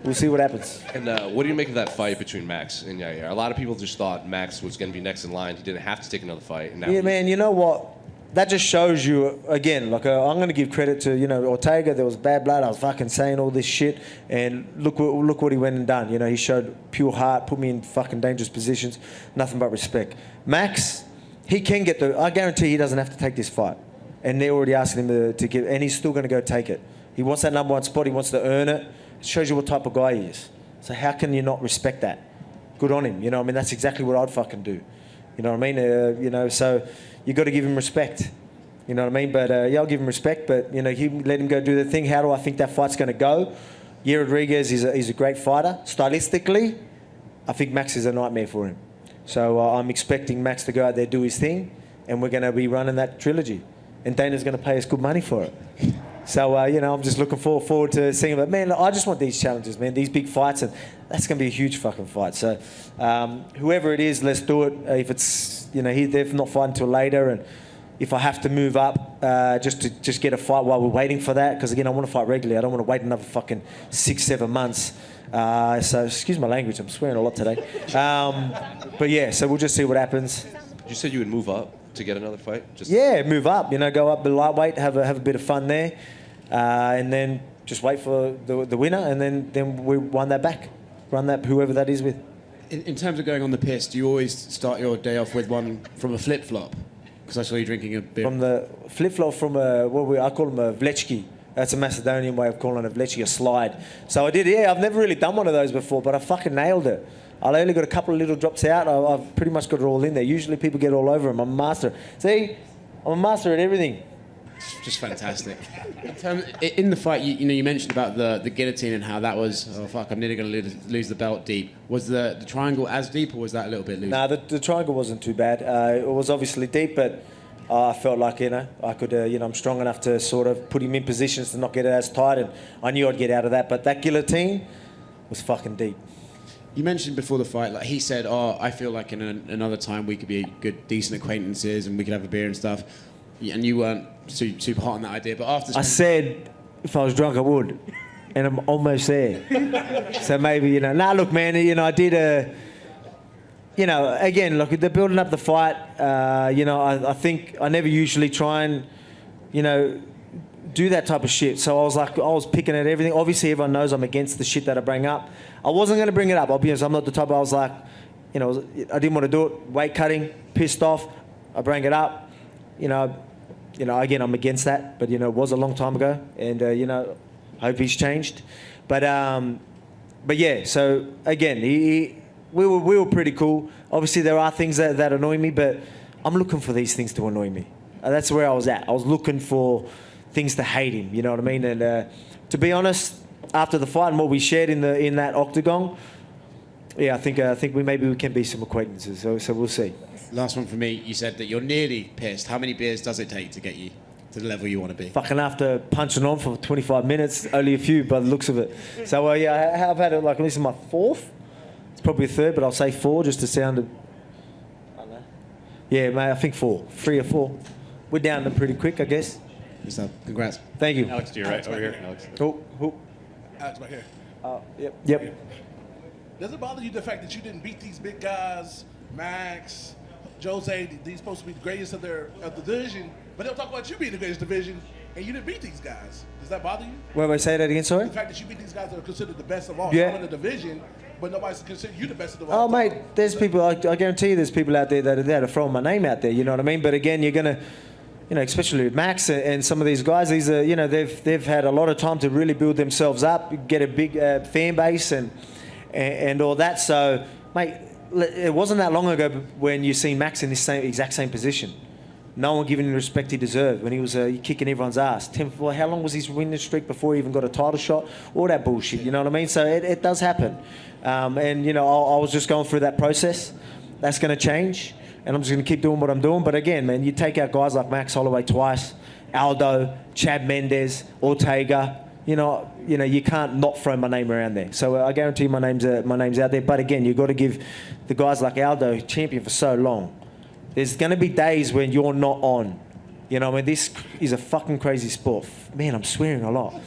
We'll see what happens. And what do you make of that fight between Max and Yair? A lot of people just thought Max was going to be next in line. He didn't have to take another fight. And now man, you know what? That just shows you, again, I'm going to give credit to, Ortega. There was bad blood. I was fucking saying all this shit. And look what he went and done. He showed pure heart, put me in fucking dangerous positions. Nothing but respect. Max, he can get I guarantee he doesn't have to take this fight. And they're already asking him to give, and he's still going to go take it. He wants that number 1 spot. He wants to earn it. It shows you what type of guy he is. So how can you not respect that? Good on him. That's exactly what I'd fucking do. You know what I mean? So you got to give him respect. You know what I mean? But I'll give him respect. But you let him go do the thing. How do I think that fight's going to go? Yair Rodriguez is a great fighter. Stylistically, I think Max is a nightmare for him. So I'm expecting Max to go out there, do his thing, and we're going to be running that trilogy. And Dana's going to pay us good money for it. So, I'm just looking forward to seeing it. But, man, I just want these challenges, man, these big fights. And that's going to be a huge fucking fight. So, whoever it is, let's do it. If it's, they're not fighting until later. And if I have to move up just to get a fight while we're waiting for that, because, again, I want to fight regularly. I don't want to wait another fucking 6-7 months. So, excuse my language. I'm swearing a lot today. But, yeah, so we'll just see what happens. You said you would move up to get another fight? Move up. Go up the lightweight, have a bit of fun there, and then just wait for the winner, and then we run that whoever that is with. In terms of going on the piss, do you always start your day off with one from a flip flop? Because I saw you drinking a beer. From the flip flop from I call them a vlečki. That's a Macedonian way of calling a vlečki, a slide. So I did. I've never really done one of those before, but I fucking nailed it. I only got a couple of little drops out. I've pretty much got it all in there. Usually people get all over them. I'm a master. See, I'm a master at everything. It's just fantastic. In the fight, you mentioned about the guillotine and how that was, oh fuck, I'm nearly going to lose the belt deep. Was the triangle as deep, or was that a little bit loose? No, the triangle wasn't too bad. It was obviously deep, but I felt like, I could, I'm strong enough to sort of put him in positions to not get it as tight, and I knew I'd get out of that. But that guillotine was fucking deep. You mentioned before the fight, like he said, oh, I feel like in another time we could be good, decent acquaintances and we could have a beer and stuff. And you weren't super hot on that idea, but after... I said if I was drunk I would, and I'm almost there. So maybe, look, man, I did again, look, they're building up the fight. I think I never usually try and, do that type of shit. So I was picking at everything. Obviously, everyone knows I'm against the shit that I bring up. I wasn't going to bring it up. I'll be honest, I'm not the type. I was like, I didn't want to do it. Weight cutting, pissed off. I bring it up. Again, I'm against that. But it was a long time ago, and hope he's changed. But yeah. So again, we were pretty cool. Obviously, there are things that annoy me, but I'm looking for these things to annoy me. That's where I was at. I was looking for things to hate him. You know what I mean? And to be honest, after the fight and what we shared in that octagon, yeah, I think we can be some acquaintances. So we'll see. Last one for me. You said that you're nearly pissed. How many beers does it take to get you to the level you want to be? Fucking after punching on for 25 minutes, only a few by the looks of it. So yeah, I've had it like this is my fourth. It's probably a third, but I'll say four just to sound. I don't know. Yeah, mate, I think 4, 3 or 4. We're down them pretty quick, I guess. So, congrats. Thank you. Alex, to your right, over here. Alex. Who? Alex, right here. Yep. Does it bother you the fact that you didn't beat these big guys, Max, Jose? These supposed to be the greatest of the division, but they'll talk about you being the greatest division, and you didn't beat these guys. Does that bother you? Wait, say that again, sorry? The fact that you beat these guys that are considered the best of all Yeah. time in the division, but nobody's considered you the best of all Oh, time. mate, there's people, I guarantee you there's people out there that are throwing my name out there, you know what I mean? But again, you're going to, especially with Max and some of these guys, these are, they've had a lot of time to really build themselves up, get a big fan base and all that. So, mate, it wasn't that long ago when you see Max in this exact same position. No one giving him the respect he deserved when he was kicking everyone's ass. How long was his winning streak before he even got a title shot? All that bullshit, you know what I mean? So it does happen. I was just going through that process. That's going to change. And I'm just going to keep doing what I'm doing. But again, man, you take out guys like Max Holloway twice, Aldo, Chad Mendes, Ortega. You can't not throw my name around there. So I guarantee my name's out there. But again, you've got to give the guys like Aldo, champion for so long. There's going to be days when you're not on. This is a fucking crazy sport. Man, I'm swearing a lot.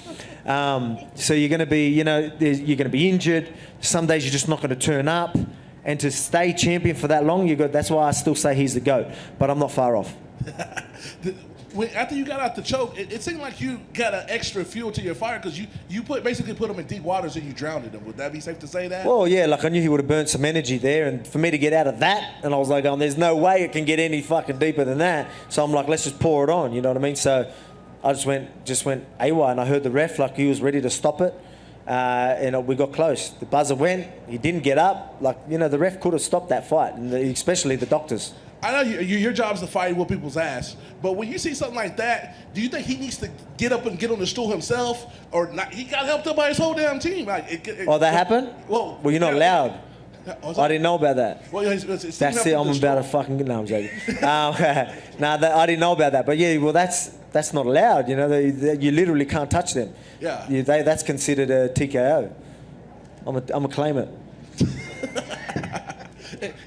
So you're going to be, you're going to be injured. Some days you're just not going to turn up. And to stay champion for that long, that's why I still say he's the GOAT. But I'm not far off. After you got out the choke, it seemed like you got an extra fuel to your fire because you basically put them in deep waters and you drowned them. Would that be safe to say that? Well, yeah, I knew he would have burnt some energy there, and for me to get out of that, and I was like, there's no way it can get any fucking deeper than that. So I'm like, let's just pour it on, you know what I mean? So I just went AWOL, and I heard the ref like he was ready to stop it. And we got close. The buzzer went. He didn't get up. The ref could have stopped that fight, and especially the doctors. I know your job is to fight and whoop people's ass, but when you see something like that, do you think he needs to get up and get on the stool himself, or not? He got helped up by his whole damn team. That happened? Well, you're not loud. I didn't know about that. Well, that's it. I'm about to fucking. No, I'm joking. I didn't know about that. But yeah, well, that's not allowed. You literally can't touch them. Yeah. That's considered a TKO. I'm a claim it.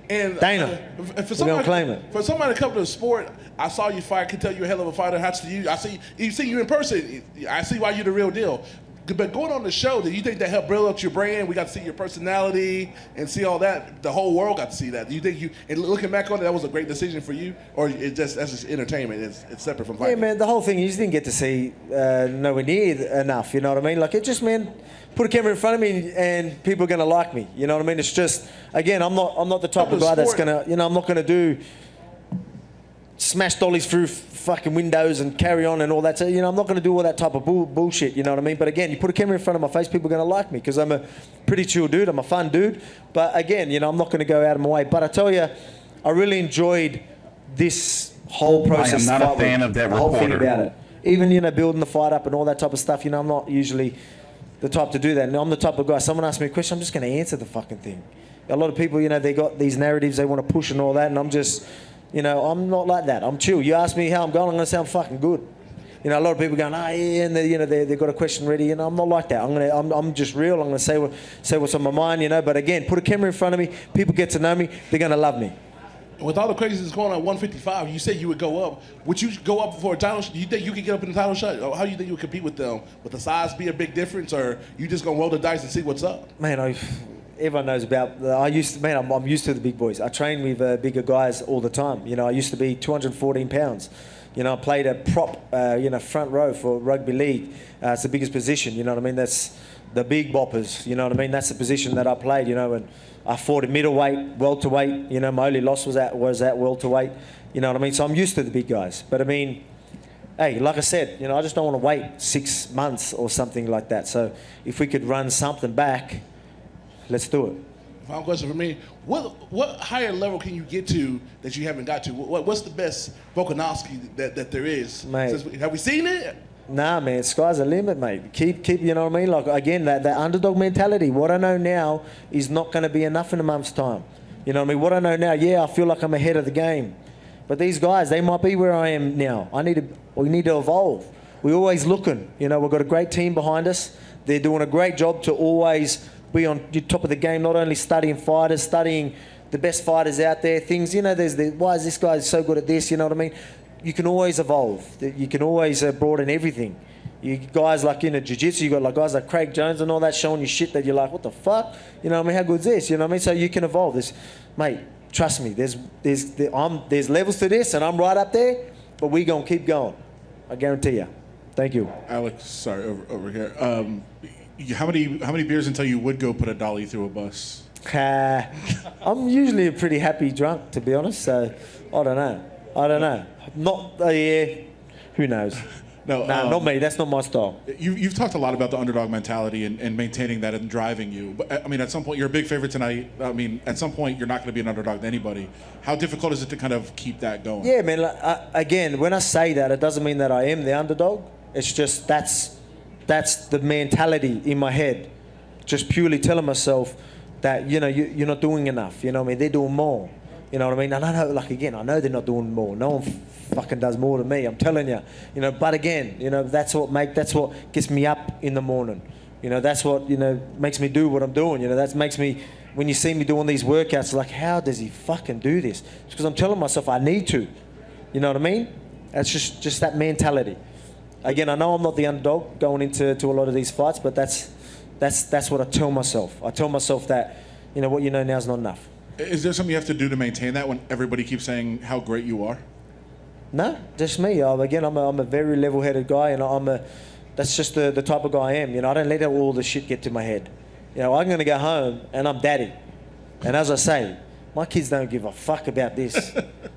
And Dana, for somebody, claim it. For somebody to come to the sport, I saw you fight. I can tell you're a hell of a fighter. Hats to you. I see you in person. I see why you're the real deal. But going on the show, do you think that helped build up your brand? We got to see your personality and see all that. The whole world got to see that. Do you think and looking back on it, that was a great decision for you, or that's just entertainment? It's separate from fighting. Yeah, man. The whole thing, you just didn't get to see nowhere near enough. You know what I mean? It just meant put a camera in front of me and people are gonna like me. You know what I mean? It's just, again, I'm not the type of guy that's gonna, I'm not gonna do smash dollies through fucking windows and carry on and all that. So, I'm not going to do all that type of bullshit, you know what I mean? But again, you put a camera in front of my face, people are going to like me because I'm a pretty chill dude. I'm a fun dude. But again, I'm not going to go out of my way. But I tell you, I really enjoyed this whole process. I am not a fan of that the whole thing reporter. about it. even, building the fight up and all that type of stuff, I'm not usually the type to do that. And I'm the type of guy, someone asks me a question, I'm just going to answer the fucking thing. A lot of people, they got these narratives they want to push and all that, and I'm just, I'm not like that. I'm chill. You ask me how I'm going, I'm going to say I'm fucking good. A lot of people going, yeah, and they've got a question ready, and I'm not like that. I'm just real. I'm going to say what's on my mind, But again, put a camera in front of me, people get to know me, they're going to love me. With all the craziness going on at 155, you said you would go up. Would you go up for a title? Do you think you could get up in the title shot? Or how do you think you would compete with them? Would the size be a big difference, or you just gonna roll the dice and see what's up? Man, everyone knows about. I'm used to the big boys. I train with bigger guys all the time. I used to be 214 pounds. I played a prop, front row for rugby league. It's the biggest position. That's the big boppers. That's the position that I played. And I fought at middleweight, welterweight. My only loss was at welterweight. So I'm used to the big guys. But hey, like I said, I just don't want to wait 6 months or something like that. So if we could run something back, let's do it. Final question for me: What higher level can you get to that you haven't got to? What's the best Volkanovski that there is? Mate. Have we seen it? Nah, man, sky's the limit, mate. Keep, Like, again, that underdog mentality. What I know now is not going to be enough in a month's time. What I know now, I feel like I'm ahead of the game. But these guys, they might be where I am now. We need to evolve. We're always looking. We've got a great team behind us. They're doing a great job to always be on the top of the game, not only studying fighters, studying the best fighters out there, things, why is this guy so good at this, You can always evolve. You can always broaden everything. You guys like jiu-jitsu, you got like guys like Craig Jones and all that showing you shit that you're like, what the fuck? How good's this? So you can evolve this. Mate, trust me, there's levels to this and I'm right up there, but we gonna keep going. I guarantee you. Thank you. Alex, sorry, over here. How many beers until you would go put a dolly through a bus? I'm usually a pretty happy drunk, to be honest, so I don't know. Not, who knows? No, not me. That's not my style. You've talked a lot about the underdog mentality and maintaining that and driving you. But at some point, you're a big favorite tonight. At some point, you're not going to be an underdog to anybody. How difficult is it to kind of keep that going? Yeah, man. Again, when I say that, it doesn't mean that I am the underdog. It's just that's the mentality in my head. Just purely telling myself that you're not doing enough. They're doing more. And I know they're not doing more. No one fucking does more than me. I'm telling you. But again, that's what gets me up in the morning. That's what makes me do what I'm doing. That makes me, when you see me doing these workouts, like, how does he fucking do this? It's because I'm telling myself I need to. You know what I mean? That's just that mentality. Again, I know I'm not the underdog going into a lot of these fights, but that's what I tell myself. I tell myself that what you know now is not enough. Is there something you have to do to maintain that when everybody keeps saying how great you are? No, just me. Again, I'm a very level-headed guy, and that's just the type of guy I am. I don't let all the shit get to my head. I'm going to go home, and I'm daddy. And as I say, my kids don't give a fuck about this.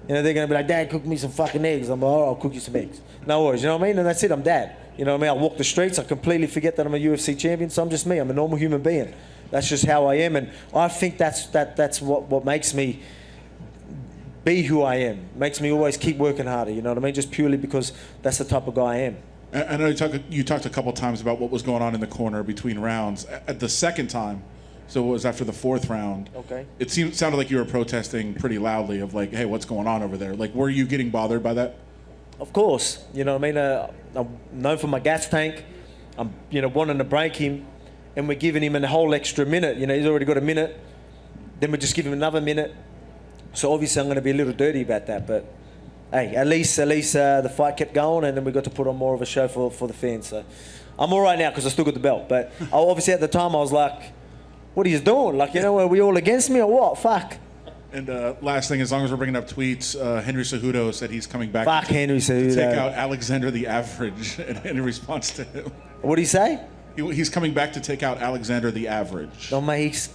They're going to be like, Dad, cook me some fucking eggs. I'm like, all right, I'll cook you some eggs. No worries, you know what I mean? And that's it, I'm dad. I walk the streets, I completely forget that I'm a UFC champion, so I'm just me. I'm a normal human being. That's just how I am, and I think that's what makes me be who I am. Makes me always keep working harder. You know what I mean? Just purely because that's the type of guy I am. I know you talked a couple times about what was going on in the corner between rounds. At the second time, so it was after the fourth round. Okay. It sounded like you were protesting pretty loudly of like, hey, what's going on over there? Like, were you getting bothered by that? Of course. You know what I mean? I'm known for my gas tank. I'm wanting to break him. And we're giving him a whole extra minute. He's already got a minute. Then we just give him another minute. So obviously I'm going to be a little dirty about that. But hey, at least the fight kept going, and then we got to put on more of a show for the fans. So I'm all right now because I still got the belt. But obviously at the time I was like, what are you doing? Like, are we all against me or what? Fuck. And last thing, as long as we're bringing up tweets, Henry Cejudo said he's coming back Henry Cejudo. to take out Alexander the Average in response to him. What did he say? He's coming back to take out Alexander the Average. No, mate,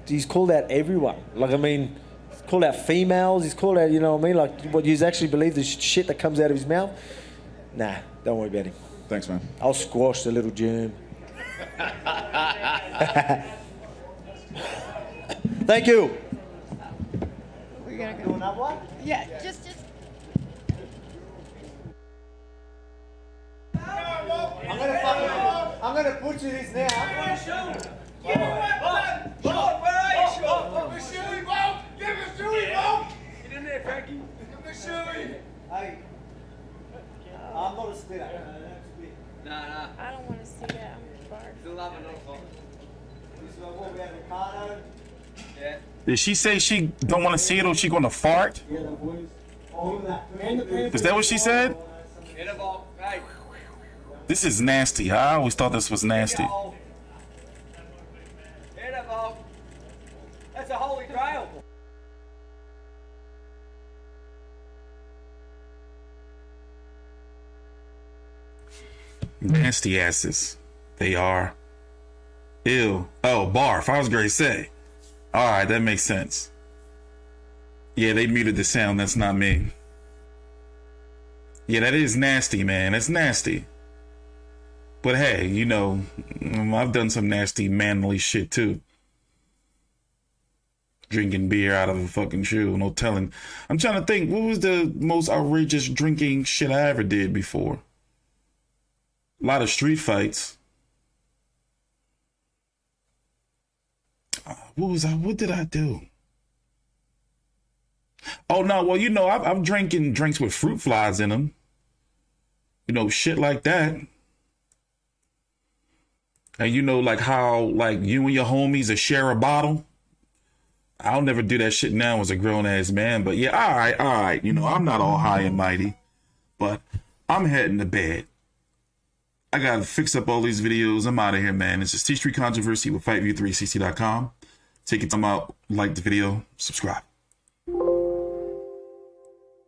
he's called out everyone. He's called out females, he's called out, like, what, you actually believe the shit that comes out of his mouth? Nah, don't worry about him. Thanks, man. I'll squash the little germ. Thank you. We're gonna go. Another one? Yeah, just. I'm gonna butcher this now. Get in there, Frankie. Hey, I'm not a spitter. Nah. I don't want to see that. I'm embarrassed. Still laughing on This is what we had Ricardo. Yeah. Did she say she don't want to see it or she going to fart? Is that what she said? Get a ball. Hey. This is nasty. I always thought this was nasty. Get a ball. That's a holy grail. Nasty asses. They are. Ew. Oh, barf. I was going to say. All right, that makes sense. Yeah, they muted the sound. That's not me. Yeah, that is nasty, man. That's nasty. But hey, you know, I've done some nasty manly shit too. Drinking beer out of a fucking shoe. No telling. I'm trying to think, what was the most outrageous drinking shit I ever did before? A lot of street fights. What did I do? Oh no, well, you know, I'm drinking drinks with fruit flies in them. You know, shit like that. And you know, like how, like, you and your homies will share a bottle. I'll never do that shit now as a grown ass man. But yeah, all right. You know, I'm not all high and mighty, but I'm heading to bed. I gotta fix up all these videos. I'm out of here, man. This is T Street Controversy with FightView360.com. Take your time out, like the video, subscribe.